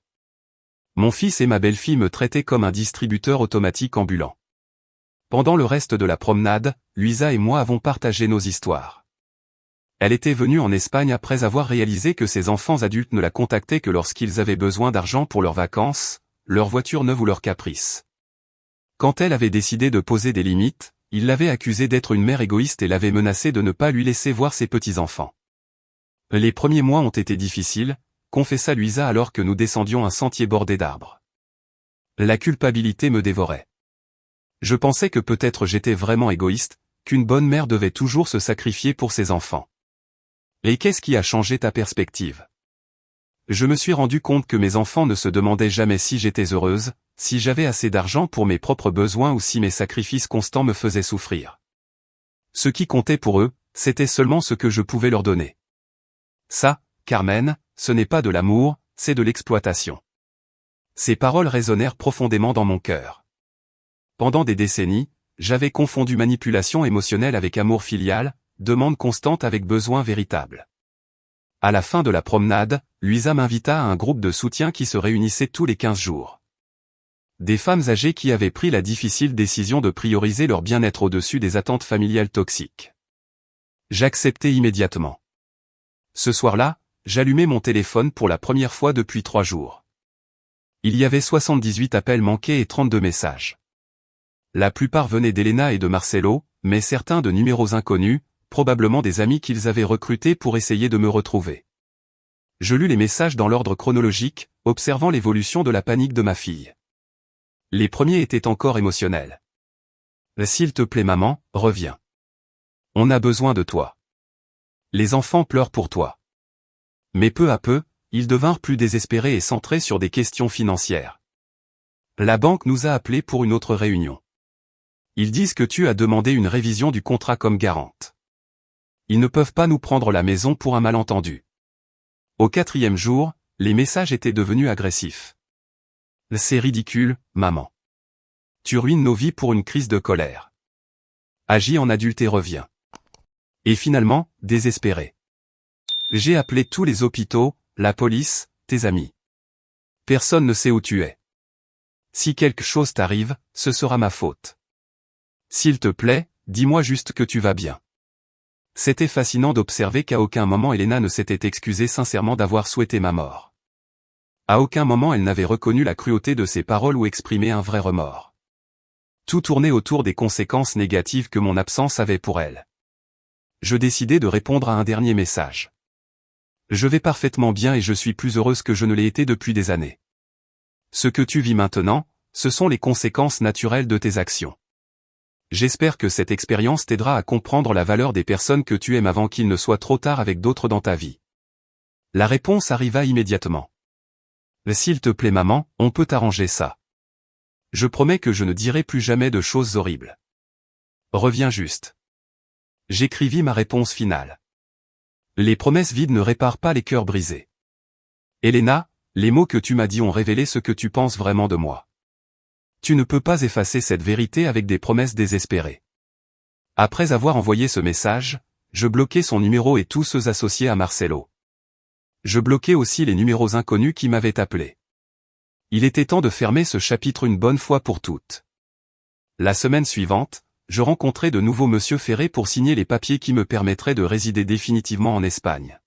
Mon fils et ma belle-fille me traitaient comme un distributeur automatique ambulant. Pendant le reste de la promenade, Luisa et moi avons partagé nos histoires. Elle était venue en Espagne après avoir réalisé que ses enfants adultes ne la contactaient que lorsqu'ils avaient besoin d'argent pour leurs vacances, leur voiture neuve ou leurs caprices. Quand elle avait décidé de poser des limites, il l'avait accusée d'être une mère égoïste et l'avait menacée de ne pas lui laisser voir ses petits-enfants. Les premiers mois ont été difficiles, confessa Luisa alors que nous descendions un sentier bordé d'arbres. La culpabilité me dévorait. Je pensais que peut-être j'étais vraiment égoïste, qu'une bonne mère devait toujours se sacrifier pour ses enfants. Et qu'est-ce qui a changé ta perspective? Je me suis rendu compte que mes enfants ne se demandaient jamais si j'étais heureuse, si j'avais assez d'argent pour mes propres besoins ou si mes sacrifices constants me faisaient souffrir. Ce qui comptait pour eux, c'était seulement ce que je pouvais leur donner. Ça, Carmen, ce n'est pas de l'amour, c'est de l'exploitation. Ces paroles résonnèrent profondément dans mon cœur. Pendant des décennies, j'avais confondu manipulation émotionnelle avec amour filial, demande constante avec besoin véritable. À la fin de la promenade, Luisa m'invita à un groupe de soutien qui se réunissait tous les 15 jours. Des femmes âgées qui avaient pris la difficile décision de prioriser leur bien-être au-dessus des attentes familiales toxiques. J'acceptai immédiatement. Ce soir-là, j'allumai mon téléphone pour la première fois depuis 3 jours. Il y avait 78 appels manqués et 32 messages. La plupart venaient d'Elena et de Marcelo, mais certains de numéros inconnus, probablement des amis qu'ils avaient recrutés pour essayer de me retrouver. Je lus les messages dans l'ordre chronologique, observant l'évolution de la panique de ma fille. Les premiers étaient encore émotionnels. « S'il te plaît maman, reviens. On a besoin de toi. Les enfants pleurent pour toi. » Mais peu à peu, ils devinrent plus désespérés et centrés sur des questions financières. « La banque nous a appelés pour une autre réunion. Ils disent que tu as demandé une révision du contrat comme garante. Ils ne peuvent pas nous prendre la maison pour un malentendu. » Au 4e jour, les messages étaient devenus agressifs. « C'est ridicule, maman. Tu ruines nos vies pour une crise de colère. Agis en adulte et reviens. » Et finalement, désespéré. J'ai appelé tous les hôpitaux, la police, tes amis. Personne ne sait où tu es. Si quelque chose t'arrive, ce sera ma faute. S'il te plaît, dis-moi juste que tu vas bien. C'était fascinant d'observer qu'à aucun moment Elena ne s'était excusée sincèrement d'avoir souhaité ma mort. À aucun moment elle n'avait reconnu la cruauté de ses paroles ou exprimé un vrai remords. Tout tournait autour des conséquences négatives que mon absence avait pour elle. Je décidai de répondre à un dernier message. Je vais parfaitement bien et je suis plus heureuse que je ne l'ai été depuis des années. Ce que tu vis maintenant, ce sont les conséquences naturelles de tes actions. J'espère que cette expérience t'aidera à comprendre la valeur des personnes que tu aimes avant qu'il ne soit trop tard avec d'autres dans ta vie. La réponse arriva immédiatement. S'il te plaît maman, on peut arranger ça. Je promets que je ne dirai plus jamais de choses horribles. Reviens juste. J'écrivis ma réponse finale. Les promesses vides ne réparent pas les cœurs brisés. Elena, les mots que tu m'as dit ont révélé ce que tu penses vraiment de moi. Tu ne peux pas effacer cette vérité avec des promesses désespérées. Après avoir envoyé ce message, je bloquai son numéro et tous ceux associés à Marcelo. Je bloquai aussi les numéros inconnus qui m'avaient appelé. Il était temps de fermer ce chapitre une bonne fois pour toutes. La semaine suivante, je rencontrai de nouveau Monsieur Ferré pour signer les papiers qui me permettraient de résider définitivement en Espagne.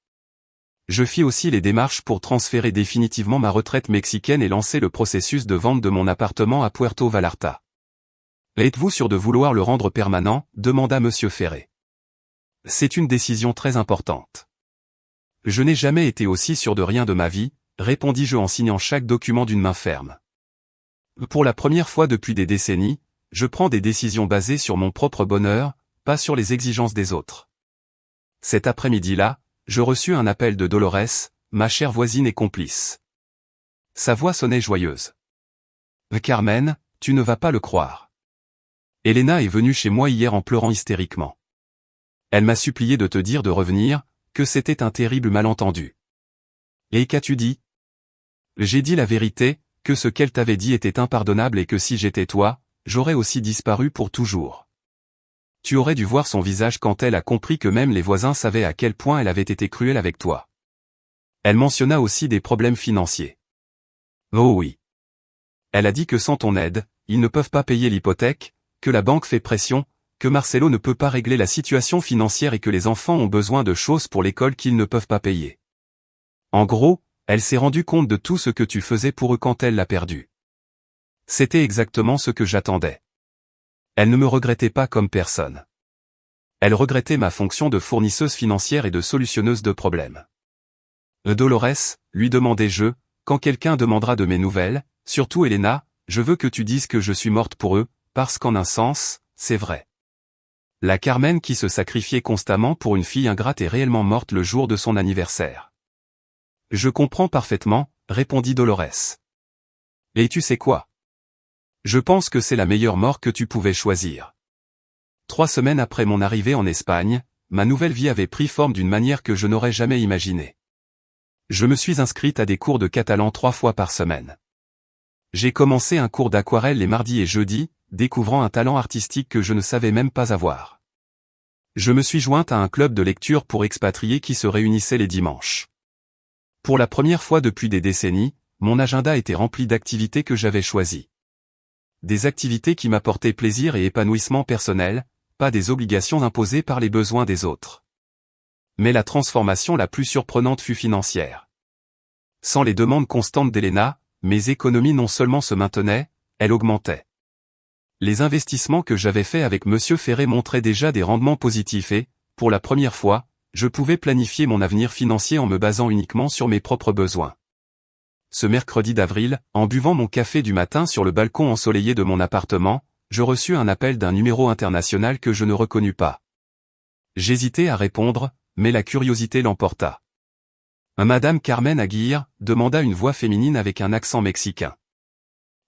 Je fis aussi les démarches pour transférer définitivement ma retraite mexicaine et lancer le processus de vente de mon appartement à Puerto Vallarta. « Êtes-vous sûr de vouloir le rendre permanent ?» demanda Monsieur Ferré. « C'est une décision très importante. » « Je n'ai jamais été aussi sûr de rien de ma vie, » répondis-je en signant chaque document d'une main ferme. « Pour la première fois depuis des décennies, je prends des décisions basées sur mon propre bonheur, pas sur les exigences des autres. » Cet après-midi-là, je reçus un appel de Dolores, ma chère voisine et complice. Sa voix sonnait joyeuse. « Carmen, tu ne vas pas le croire. Elena est venue chez moi hier en pleurant hystériquement. Elle m'a supplié de te dire de revenir, que c'était un terrible malentendu. » « Et qu'as-tu dit ? » ?»« J'ai dit la vérité, que ce qu'elle t'avait dit était impardonnable et que si j'étais toi, j'aurais aussi disparu pour toujours. Tu aurais dû voir son visage quand elle a compris que même les voisins savaient à quel point elle avait été cruelle avec toi. Elle mentionna aussi des problèmes financiers. Oh oui. Elle a dit que sans ton aide, ils ne peuvent pas payer l'hypothèque, que la banque fait pression, que Marcelo ne peut pas régler la situation financière et que les enfants ont besoin de choses pour l'école qu'ils ne peuvent pas payer. En gros, elle s'est rendue compte de tout ce que tu faisais pour eux quand elle l'a perdu. C'était exactement ce que j'attendais. Elle ne me regrettait pas comme personne. Elle regrettait ma fonction de fournisseuse financière et de solutionneuse de problèmes. Dolores, lui demandai-je, quand quelqu'un demandera de mes nouvelles, surtout Elena, je veux que tu dises que je suis morte pour eux, parce qu'en un sens, c'est vrai. La Carmen qui se sacrifiait constamment pour une fille ingrate est réellement morte le jour de son anniversaire. Je comprends parfaitement, répondit Dolores. Et tu sais quoi ? Je pense que c'est la meilleure mort que tu pouvais choisir. 3 semaines après mon arrivée en Espagne, ma nouvelle vie avait pris forme d'une manière que je n'aurais jamais imaginée. Je me suis inscrite à des cours de catalan 3 fois par semaine. J'ai commencé un cours d'aquarelle les mardis et jeudis, découvrant un talent artistique que je ne savais même pas avoir. Je me suis jointe à un club de lecture pour expatriés qui se réunissait les dimanches. Pour la première fois depuis des décennies, mon agenda était rempli d'activités que j'avais choisies. Des activités qui m'apportaient plaisir et épanouissement personnel, pas des obligations imposées par les besoins des autres. Mais la transformation la plus surprenante fut financière. Sans les demandes constantes d'Elena, mes économies non seulement se maintenaient, elles augmentaient. Les investissements que j'avais faits avec Monsieur Ferré montraient déjà des rendements positifs et, pour la première fois, je pouvais planifier mon avenir financier en me basant uniquement sur mes propres besoins. Ce mercredi d'avril, en buvant mon café du matin sur le balcon ensoleillé de mon appartement, je reçus un appel d'un numéro international que je ne reconnus pas. J'hésitais à répondre, mais la curiosité l'emporta. Madame Carmen Aguirre, demanda une voix féminine avec un accent mexicain.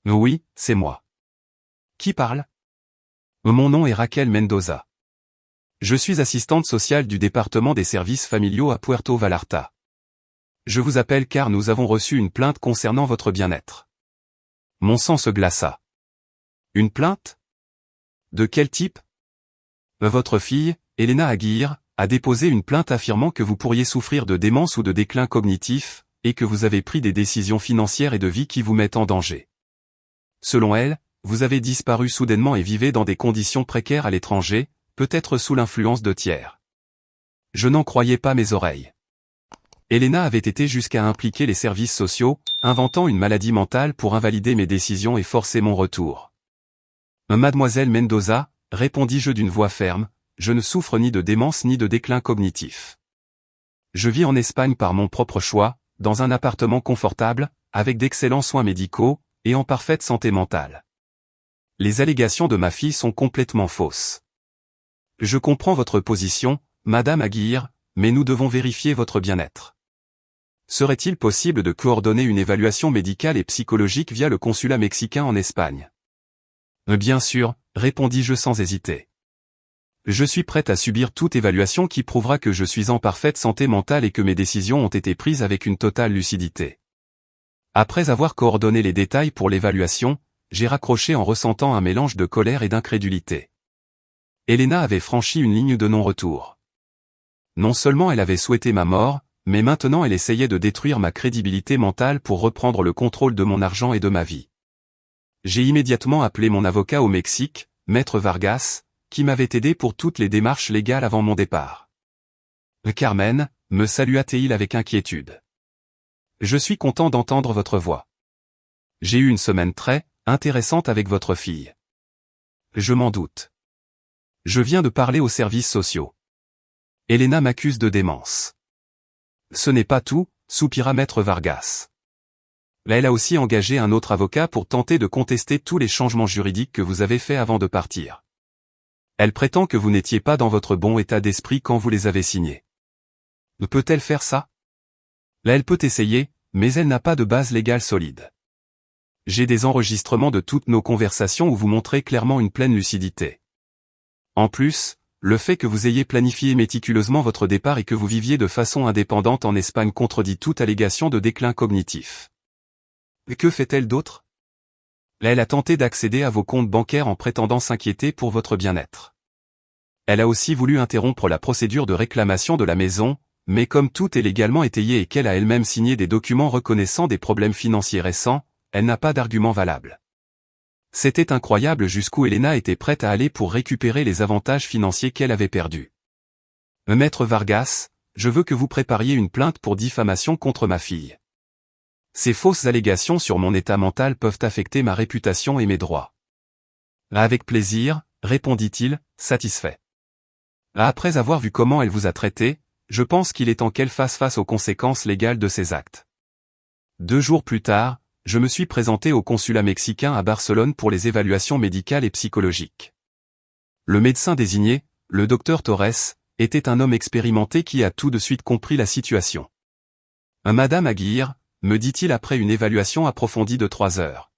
Oui, c'est moi. Qui parle? Mon nom est Raquel Mendoza. Je suis assistante sociale du département des services familiaux à Puerto Vallarta. Je vous appelle car nous avons reçu une plainte concernant votre bien-être. Mon sang se glaça. Une plainte? De quel type? Votre fille, Elena Aguirre, a déposé une plainte affirmant que vous pourriez souffrir de démence ou de déclin cognitif, et que vous avez pris des décisions financières et de vie qui vous mettent en danger. Selon elle, vous avez disparu soudainement et vivez dans des conditions précaires à l'étranger, peut-être sous l'influence de tiers. Je n'en croyais pas mes oreilles. Elena avait été jusqu'à impliquer les services sociaux, inventant une maladie mentale pour invalider mes décisions et forcer mon retour. Mademoiselle Mendoza, répondis-je d'une voix ferme, je ne souffre ni de démence ni de déclin cognitif. Je vis en Espagne par mon propre choix, dans un appartement confortable, avec d'excellents soins médicaux, et en parfaite santé mentale. Les allégations de ma fille sont complètement fausses. Je comprends votre position, Madame Aguirre, mais nous devons vérifier votre bien-être. Serait-il possible de coordonner une évaluation médicale et psychologique via le consulat mexicain en Espagne? Bien sûr, répondis-je sans hésiter. Je suis prête à subir toute évaluation qui prouvera que je suis en parfaite santé mentale et que mes décisions ont été prises avec une totale lucidité. Après avoir coordonné les détails pour l'évaluation, j'ai raccroché en ressentant un mélange de colère et d'incrédulité. Elena avait franchi une ligne de non-retour. Non seulement elle avait souhaité ma mort, mais maintenant elle essayait de détruire ma crédibilité mentale pour reprendre le contrôle de mon argent et de ma vie. J'ai immédiatement appelé mon avocat au Mexique, Maître Vargas, qui m'avait aidé pour toutes les démarches légales avant mon départ. Carmen, me salua-t-il avec inquiétude. Je suis content d'entendre votre voix. J'ai eu une semaine très intéressante avec votre fille. Je m'en doute. Je viens de parler aux services sociaux. Elena m'accuse de démence. Ce n'est pas tout, soupira Maître Vargas. Elle a aussi engagé un autre avocat pour tenter de contester tous les changements juridiques que vous avez faits avant de partir. Elle prétend que vous n'étiez pas dans votre bon état d'esprit quand vous les avez signés. Peut-elle faire ça? Elle peut essayer, mais elle n'a pas de base légale solide. J'ai des enregistrements de toutes nos conversations où vous montrez clairement une pleine lucidité. En plus, le fait que vous ayez planifié méticuleusement votre départ et que vous viviez de façon indépendante en Espagne contredit toute allégation de déclin cognitif. Que fait-elle d'autre? Elle a tenté d'accéder à vos comptes bancaires en prétendant s'inquiéter pour votre bien-être. Elle a aussi voulu interrompre la procédure de réclamation de la maison, mais comme tout est légalement étayé et qu'elle a elle-même signé des documents reconnaissant des problèmes financiers récents, elle n'a pas d'argument valable. C'était incroyable jusqu'où Elena était prête à aller pour récupérer les avantages financiers qu'elle avait perdus. Maître Vargas, je veux que vous prépariez une plainte pour diffamation contre ma fille. Ces fausses allégations sur mon état mental peuvent affecter ma réputation et mes droits. Avec plaisir, répondit-il, satisfait. Après avoir vu comment elle vous a traité, je pense qu'il est temps qu'elle fasse face aux conséquences légales de ses actes. 2 jours plus tard, je me suis présenté au consulat mexicain à Barcelone pour les évaluations médicales et psychologiques. Le médecin désigné, le docteur Torres, était un homme expérimenté qui a tout de suite compris la situation. Madame Aguirre, me dit-il après une évaluation approfondie de 3 heures.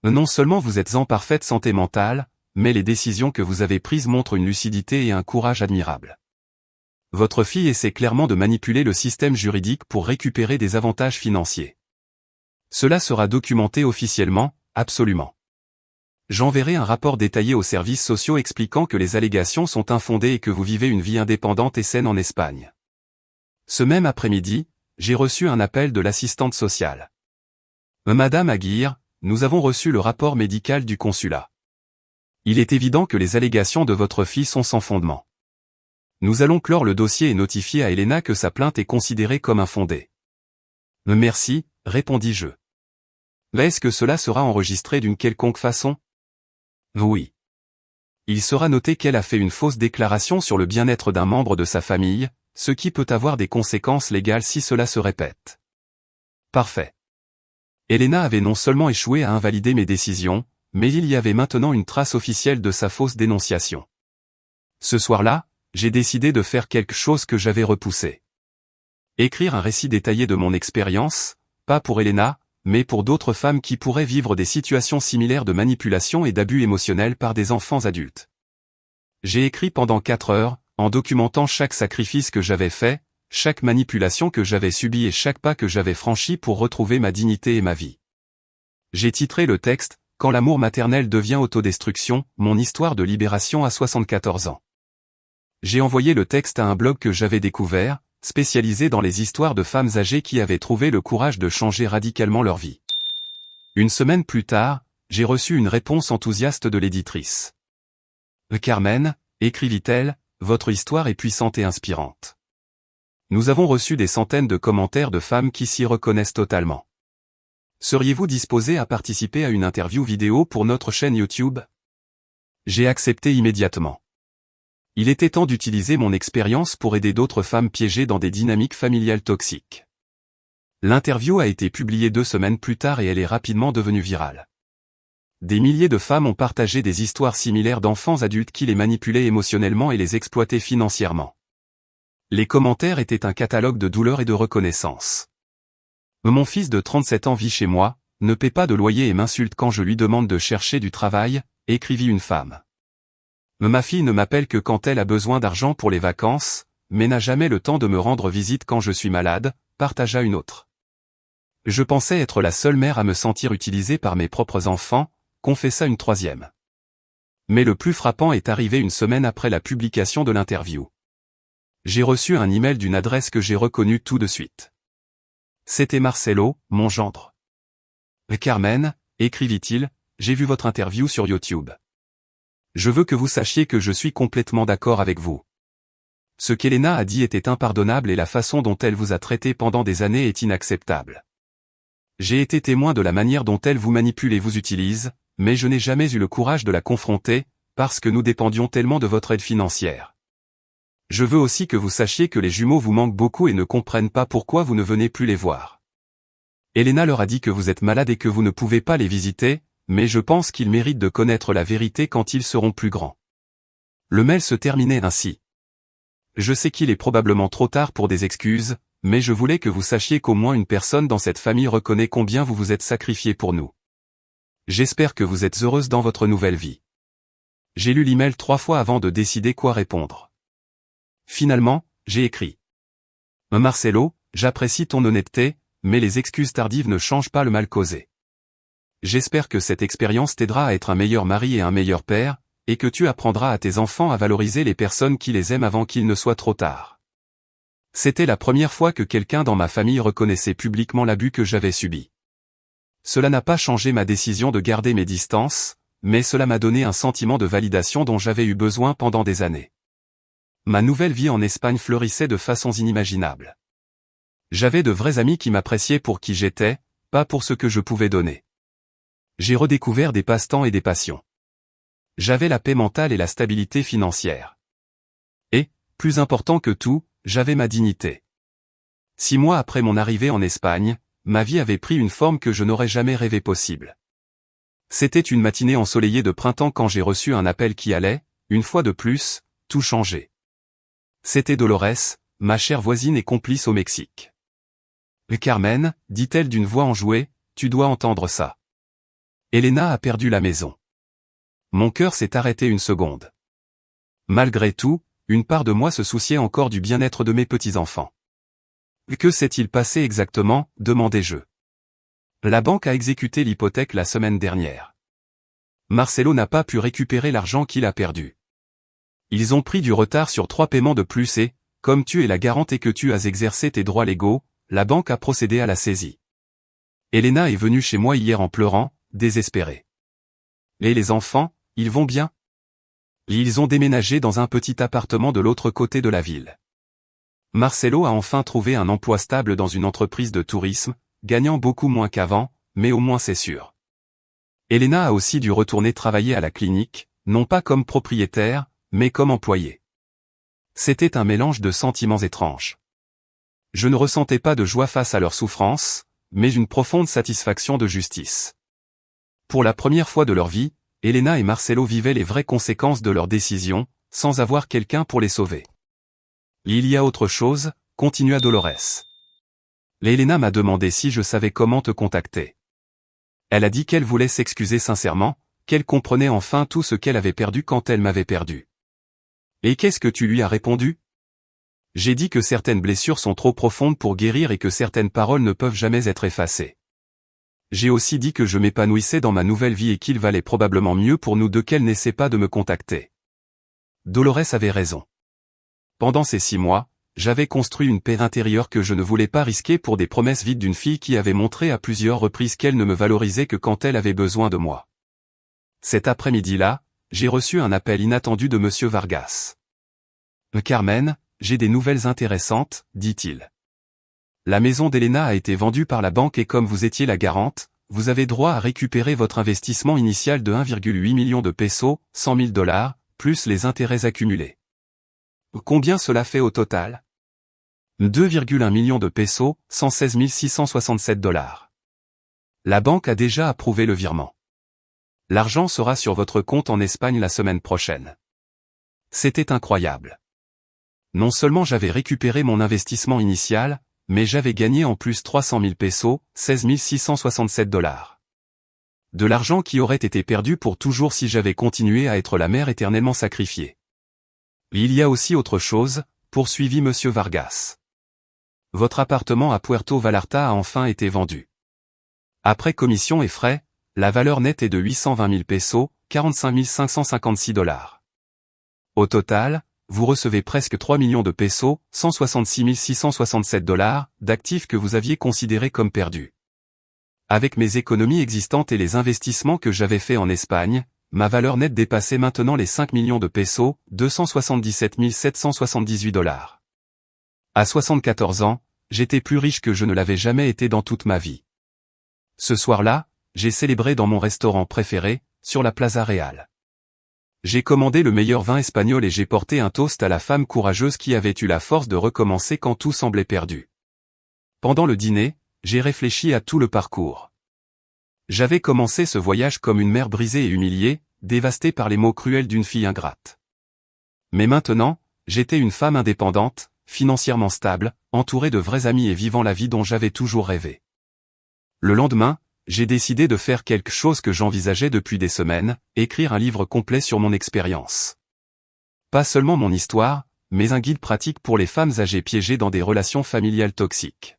Non seulement vous êtes en parfaite santé mentale, mais les décisions que vous avez prises montrent une lucidité et un courage admirables. Votre fille essaie clairement de manipuler le système juridique pour récupérer des avantages financiers. Cela sera documenté officiellement, absolument. J'enverrai un rapport détaillé aux services sociaux expliquant que les allégations sont infondées et que vous vivez une vie indépendante et saine en Espagne. Ce même après-midi, j'ai reçu un appel de l'assistante sociale. Madame Aguirre, nous avons reçu le rapport médical du consulat. Il est évident que les allégations de votre fille sont sans fondement. Nous allons clore le dossier et notifier à Elena que sa plainte est considérée comme infondée. Merci, répondis-je. Est-ce que cela sera enregistré d'une quelconque façon? Oui. Il sera noté qu'elle a fait une fausse déclaration sur le bien-être d'un membre de sa famille, ce qui peut avoir des conséquences légales si cela se répète. Parfait. Elena avait non seulement échoué à invalider mes décisions, mais il y avait maintenant une trace officielle de sa fausse dénonciation. Ce soir-là, j'ai décidé de faire quelque chose que j'avais repoussé. Écrire un récit détaillé de mon expérience, pas pour Elena, mais pour d'autres femmes qui pourraient vivre des situations similaires de manipulation et d'abus émotionnels par des enfants adultes. J'ai écrit pendant 4 heures, en documentant chaque sacrifice que j'avais fait, chaque manipulation que j'avais subie et chaque pas que j'avais franchi pour retrouver ma dignité et ma vie. J'ai titré le texte « Quand l'amour maternel devient autodestruction, mon histoire de libération à 74 ans ». J'ai envoyé le texte à un blog que j'avais découvert, spécialisé dans les histoires de femmes âgées qui avaient trouvé le courage de changer radicalement leur vie. Une semaine plus tard, j'ai reçu une réponse enthousiaste de l'éditrice. « Carmen, écrivit-elle, votre histoire est puissante et inspirante. Nous avons reçu des centaines de commentaires de femmes qui s'y reconnaissent totalement. Seriez-vous disposé à participer à une interview vidéo pour notre chaîne YouTube ?» J'ai accepté immédiatement. Il était temps d'utiliser mon expérience pour aider d'autres femmes piégées dans des dynamiques familiales toxiques. L'interview a été publiée 2 semaines plus tard et elle est rapidement devenue virale. Des milliers de femmes ont partagé des histoires similaires d'enfants adultes qui les manipulaient émotionnellement et les exploitaient financièrement. Les commentaires étaient un catalogue de douleurs et de reconnaissance. Mon fils de 37 ans vit chez moi, ne paie pas de loyer et m'insulte quand je lui demande de chercher du travail, écrivit une femme. Ma fille ne m'appelle que quand elle a besoin d'argent pour les vacances, mais n'a jamais le temps de me rendre visite quand je suis malade, partagea une autre. Je pensais être la seule mère à me sentir utilisée par mes propres enfants, confessa une troisième. Mais le plus frappant est arrivé une semaine après la publication de l'interview. J'ai reçu un email d'une adresse que j'ai reconnue tout de suite. C'était Marcelo, mon gendre. « Carmen, écrivit-il, j'ai vu votre interview sur YouTube. Je veux que vous sachiez que je suis complètement d'accord avec vous. Ce qu'Elena a dit était impardonnable et la façon dont elle vous a traité pendant des années est inacceptable. J'ai été témoin de la manière dont elle vous manipule et vous utilise, mais je n'ai jamais eu le courage de la confronter, parce que nous dépendions tellement de votre aide financière. Je veux aussi que vous sachiez que les jumeaux vous manquent beaucoup et ne comprennent pas pourquoi vous ne venez plus les voir. Elena leur a dit que vous êtes malade et que vous ne pouvez pas les visiter, mais je pense qu'ils méritent de connaître la vérité quand ils seront plus grands. » Le mail se terminait ainsi. « Je sais qu'il est probablement trop tard pour des excuses, mais je voulais que vous sachiez qu'au moins une personne dans cette famille reconnaît combien vous vous êtes sacrifié pour nous. J'espère que vous êtes heureuse dans votre nouvelle vie. » J'ai lu l'email 3 fois avant de décider quoi répondre. Finalement, j'ai écrit. « Marcelo, j'apprécie ton honnêteté, mais les excuses tardives ne changent pas le mal causé. J'espère que cette expérience t'aidera à être un meilleur mari et un meilleur père, et que tu apprendras à tes enfants à valoriser les personnes qui les aiment avant qu'il ne soit trop tard. » C'était la première fois que quelqu'un dans ma famille reconnaissait publiquement l'abus que j'avais subi. Cela n'a pas changé ma décision de garder mes distances, mais cela m'a donné un sentiment de validation dont j'avais eu besoin pendant des années. Ma nouvelle vie en Espagne fleurissait de façons inimaginables. J'avais de vrais amis qui m'appréciaient pour qui j'étais, pas pour ce que je pouvais donner. J'ai redécouvert des passe-temps et des passions. J'avais la paix mentale et la stabilité financière. Et, plus important que tout, j'avais ma dignité. 6 mois après mon arrivée en Espagne, ma vie avait pris une forme que je n'aurais jamais rêvé possible. C'était une matinée ensoleillée de printemps quand j'ai reçu un appel qui allait, une fois de plus, tout changer. C'était Dolores, ma chère voisine et complice au Mexique. « Carmen, dit-elle d'une voix enjouée, tu dois entendre ça. Elena a perdu la maison. » Mon cœur s'est arrêté une seconde. Malgré tout, une part de moi se souciait encore du bien-être de mes petits-enfants. « Que s'est-il passé exactement ?» demandai-je. « La banque a exécuté l'hypothèque la semaine dernière. Marcelo n'a pas pu récupérer l'argent qu'il a perdu. Ils ont pris du retard sur 3 paiements de plus et, comme tu es la garante et que tu as exercé tes droits légaux, la banque a procédé à la saisie. Elena est venue chez moi hier en pleurant, désespérée. Et les enfants, ils vont bien ? Ils ont déménagé dans un petit appartement de l'autre côté de la ville. Marcelo a enfin trouvé un emploi stable dans une entreprise de tourisme, gagnant beaucoup moins qu'avant, mais au moins c'est sûr. Elena a aussi dû retourner travailler à la clinique, non pas comme propriétaire, mais comme employée. C'était un mélange de sentiments étranges. Je ne ressentais pas de joie face à leur souffrance, mais une profonde satisfaction de justice. Pour la première fois de leur vie, Elena et Marcelo vivaient les vraies conséquences de leurs décisions, sans avoir quelqu'un pour les sauver. Il y a autre chose, continua Dolores. Elena m'a demandé si je savais comment te contacter. Elle a dit qu'elle voulait s'excuser sincèrement, qu'elle comprenait enfin tout ce qu'elle avait perdu quand elle m'avait perdu. Et qu'est-ce que tu lui as répondu? J'ai dit que certaines blessures sont trop profondes pour guérir et que certaines paroles ne peuvent jamais être effacées. J'ai aussi dit que je m'épanouissais dans ma nouvelle vie et qu'il valait probablement mieux pour nous deux qu'elle n'essaie pas de me contacter. Dolores avait raison. Pendant ces 6 mois, j'avais construit une paix intérieure que je ne voulais pas risquer pour des promesses vides d'une fille qui avait montré à plusieurs reprises qu'elle ne me valorisait que quand elle avait besoin de moi. Cet après-midi-là, j'ai reçu un appel inattendu de Monsieur Vargas. « Carmen, j'ai des nouvelles intéressantes, dit-il. La maison d'Elena a été vendue par la banque et comme vous étiez la garante, vous avez droit à récupérer votre investissement initial de 1,8 million de pesos, 100 000 $, plus les intérêts accumulés. Combien cela fait au total? 2,1 millions de pesos, 116 667 $. La banque a déjà approuvé le virement. L'argent sera sur votre compte en Espagne la semaine prochaine. C'était incroyable. Non seulement j'avais récupéré mon investissement initial, mais j'avais gagné en plus 300 000 pesos, 16 667 $. De l'argent qui aurait été perdu pour toujours si j'avais continué à être la mère éternellement sacrifiée. Il y a aussi autre chose, poursuivit Monsieur Vargas. Votre appartement à Puerto Vallarta a enfin été vendu. Après commission et frais, la valeur nette est de 820 000 pesos, 45 556 $. Au total, vous recevez presque 3 millions de pesos, 166 667 $, d'actifs que vous aviez considérés comme perdus. Avec mes économies existantes et les investissements que j'avais faits en Espagne, ma valeur nette dépassait maintenant les 5 millions de pesos, 277 778 $. À 74 ans, j'étais plus riche que je ne l'avais jamais été dans toute ma vie. Ce soir-là, j'ai célébré dans mon restaurant préféré, sur la Plaza Real. J'ai commandé le meilleur vin espagnol et j'ai porté un toast à la femme courageuse qui avait eu la force de recommencer quand tout semblait perdu. Pendant le dîner, j'ai réfléchi à tout le parcours. J'avais commencé ce voyage comme une mère brisée et humiliée, dévastée par les mots cruels d'une fille ingrate. Mais maintenant, j'étais une femme indépendante, financièrement stable, entourée de vrais amis et vivant la vie dont j'avais toujours rêvé. Le lendemain, j'ai décidé de faire quelque chose que j'envisageais depuis des semaines, écrire un livre complet sur mon expérience. Pas seulement mon histoire, mais un guide pratique pour les femmes âgées piégées dans des relations familiales toxiques.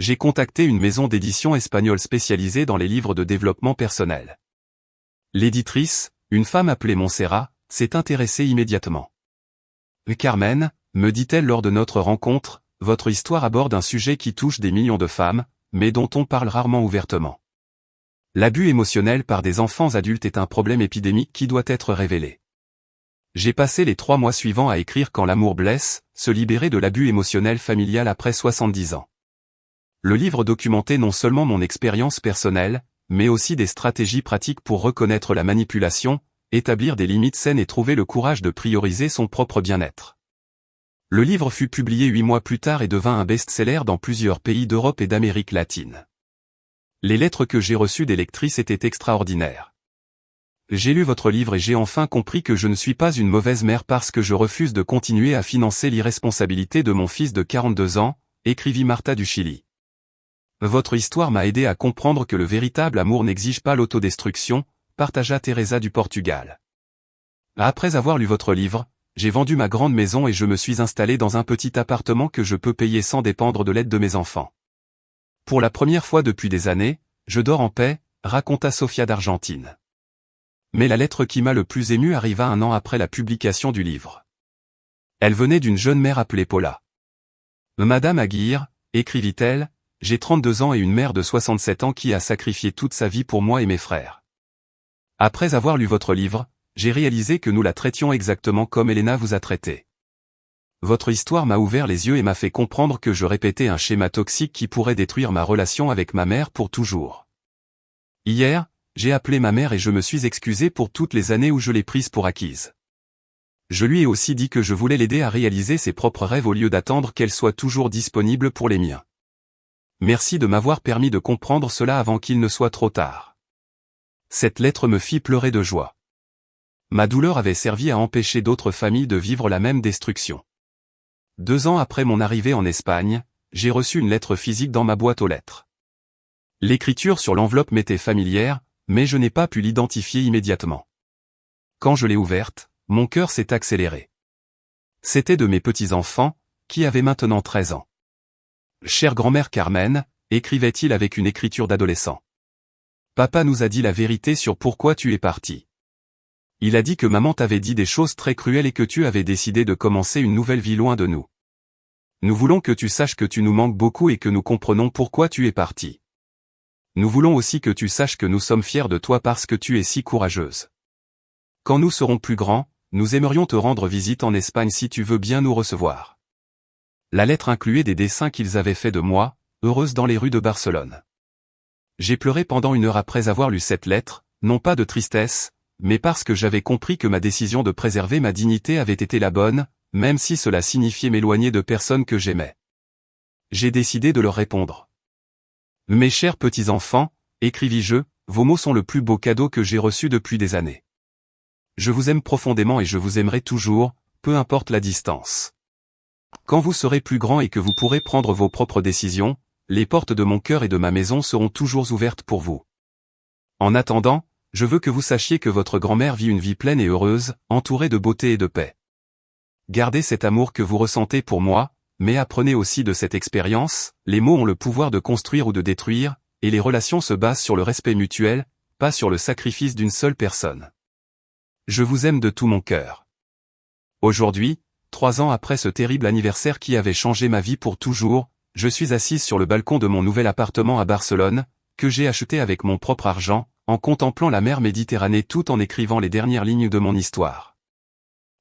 J'ai contacté une maison d'édition espagnole spécialisée dans les livres de développement personnel. L'éditrice, une femme appelée Montserrat, s'est intéressée immédiatement. « Carmen, me dit-elle lors de notre rencontre, votre histoire aborde un sujet qui touche des millions de femmes, mais dont on parle rarement ouvertement. L'abus émotionnel par des enfants adultes est un problème épidémique qui doit être révélé. J'ai passé les 3 mois suivants à écrire Quand l'amour blesse, se libérer de l'abus émotionnel familial après 70 ans. Le livre documentait non seulement mon expérience personnelle, mais aussi des stratégies pratiques pour reconnaître la manipulation, établir des limites saines et trouver le courage de prioriser son propre bien-être. Le livre fut publié 8 mois plus tard et devint un best-seller dans plusieurs pays d'Europe et d'Amérique latine. Les lettres que j'ai reçues des lectrices étaient extraordinaires. J'ai lu votre livre et j'ai enfin compris que je ne suis pas une mauvaise mère parce que je refuse de continuer à financer l'irresponsabilité de mon fils de 42 ans, écrivit Martha du Chili. Votre histoire m'a aidé à comprendre que le véritable amour n'exige pas l'autodestruction, partagea Teresa du Portugal. Après avoir lu votre livre, j'ai vendu ma grande maison et je me suis installé dans un petit appartement que je peux payer sans dépendre de l'aide de mes enfants. Pour la première fois depuis des années, je dors en paix, raconta Sofia d'Argentine. Mais la lettre qui m'a le plus ému arriva 1 an après la publication du livre. Elle venait d'une jeune mère appelée Paula. Madame Aguirre, écrivit-elle, j'ai 32 ans et une mère de 67 ans qui a sacrifié toute sa vie pour moi et mes frères. Après avoir lu votre livre, j'ai réalisé que nous la traitions exactement comme Elena vous a traité. Votre histoire m'a ouvert les yeux et m'a fait comprendre que je répétais un schéma toxique qui pourrait détruire ma relation avec ma mère pour toujours. Hier, j'ai appelé ma mère et je me suis excusé pour toutes les années où je l'ai prise pour acquise. Je lui ai aussi dit que je voulais l'aider à réaliser ses propres rêves au lieu d'attendre qu'elle soit toujours disponible pour les miens. Merci de m'avoir permis de comprendre cela avant qu'il ne soit trop tard. Cette lettre me fit pleurer de joie. Ma douleur avait servi à empêcher d'autres familles de vivre la même destruction. 2 ans après mon arrivée en Espagne, j'ai reçu une lettre physique dans ma boîte aux lettres. L'écriture sur l'enveloppe m'était familière, mais je n'ai pas pu l'identifier immédiatement. Quand je l'ai ouverte, mon cœur s'est accéléré. C'était de mes petits-enfants, qui avaient maintenant 13 ans. « Chère grand-mère Carmen », écrivait-il avec une écriture d'adolescent. « Papa nous a dit la vérité sur pourquoi tu es parti. Il a dit que maman t'avait dit des choses très cruelles et que tu avais décidé de commencer une nouvelle vie loin de nous. Nous voulons que tu saches que tu nous manques beaucoup et que nous comprenons pourquoi tu es parti. Nous voulons aussi que tu saches que nous sommes fiers de toi parce que tu es si courageuse. Quand nous serons plus grands, nous aimerions te rendre visite en Espagne si tu veux bien nous recevoir. » La lettre incluait des dessins qu'ils avaient faits de moi, heureuse dans les rues de Barcelone. J'ai pleuré pendant 1 heure après avoir lu cette lettre, non pas de tristesse, mais parce que j'avais compris que ma décision de préserver ma dignité avait été la bonne, même si cela signifiait m'éloigner de personnes que j'aimais. J'ai décidé de leur répondre. « Mes chers petits-enfants, écrivis-je, vos mots sont le plus beau cadeau que j'ai reçu depuis des années. Je vous aime profondément et je vous aimerai toujours, peu importe la distance. Quand vous serez plus grand et que vous pourrez prendre vos propres décisions, les portes de mon cœur et de ma maison seront toujours ouvertes pour vous. En attendant, je veux que vous sachiez que votre grand-mère vit une vie pleine et heureuse, entourée de beauté et de paix. Gardez cet amour que vous ressentez pour moi, mais apprenez aussi de cette expérience, les mots ont le pouvoir de construire ou de détruire, et les relations se basent sur le respect mutuel, pas sur le sacrifice d'une seule personne. Je vous aime de tout mon cœur. » Aujourd'hui, 3 ans après ce terrible anniversaire qui avait changé ma vie pour toujours, je suis assise sur le balcon de mon nouvel appartement à Barcelone, que j'ai acheté avec mon propre argent, en contemplant la mer Méditerranée tout en écrivant les dernières lignes de mon histoire.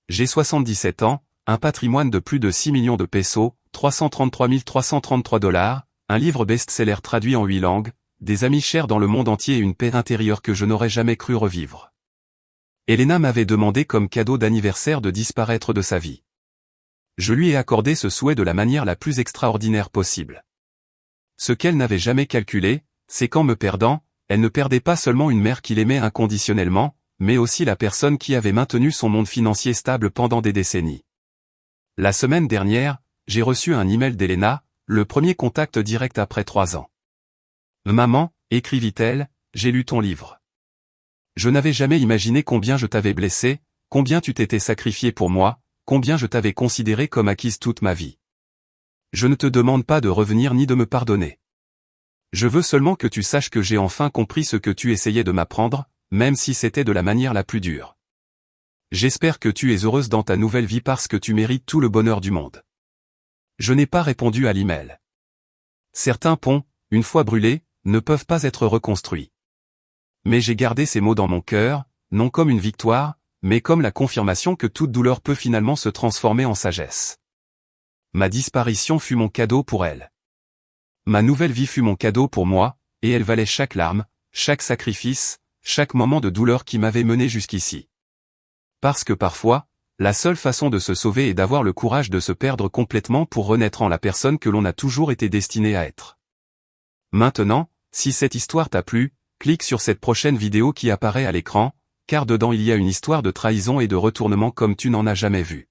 J'ai 77 ans, un patrimoine de plus de 6 millions de pesos, 333 333 $, un livre best-seller traduit en 8 langues, des amis chers dans le monde entier et une paix intérieure que je n'aurais jamais cru revivre. Elena m'avait demandé comme cadeau d'anniversaire de disparaître de sa vie. Je lui ai accordé ce souhait de la manière la plus extraordinaire possible. Ce qu'elle n'avait jamais calculé, c'est qu'en me perdant, elle ne perdait pas seulement une mère qu'il aimait inconditionnellement, mais aussi la personne qui avait maintenu son monde financier stable pendant des décennies. La semaine dernière, j'ai reçu un email d'Elena, le premier contact direct après 3 ans. « Maman, écrivit-elle, j'ai lu ton livre. Je n'avais jamais imaginé combien je t'avais blessé, combien tu t'étais sacrifié pour moi, combien je t'avais considéré comme acquise toute ma vie. Je ne te demande pas de revenir ni de me pardonner. Je veux seulement que tu saches que j'ai enfin compris ce que tu essayais de m'apprendre, même si c'était de la manière la plus dure. J'espère que tu es heureuse dans ta nouvelle vie parce que tu mérites tout le bonheur du monde. » Je n'ai pas répondu à l'email. Certains ponts, une fois brûlés, ne peuvent pas être reconstruits. Mais j'ai gardé ces mots dans mon cœur, non comme une victoire, mais comme la confirmation que toute douleur peut finalement se transformer en sagesse. Ma disparition fut mon cadeau pour elle. Ma nouvelle vie fut mon cadeau pour moi, et elle valait chaque larme, chaque sacrifice, chaque moment de douleur qui m'avait mené jusqu'ici. Parce que parfois, la seule façon de se sauver est d'avoir le courage de se perdre complètement pour renaître en la personne que l'on a toujours été destiné à être. Maintenant, si cette histoire t'a plu, clique sur cette prochaine vidéo qui apparaît à l'écran, car dedans il y a une histoire de trahison et de retournement comme tu n'en as jamais vu.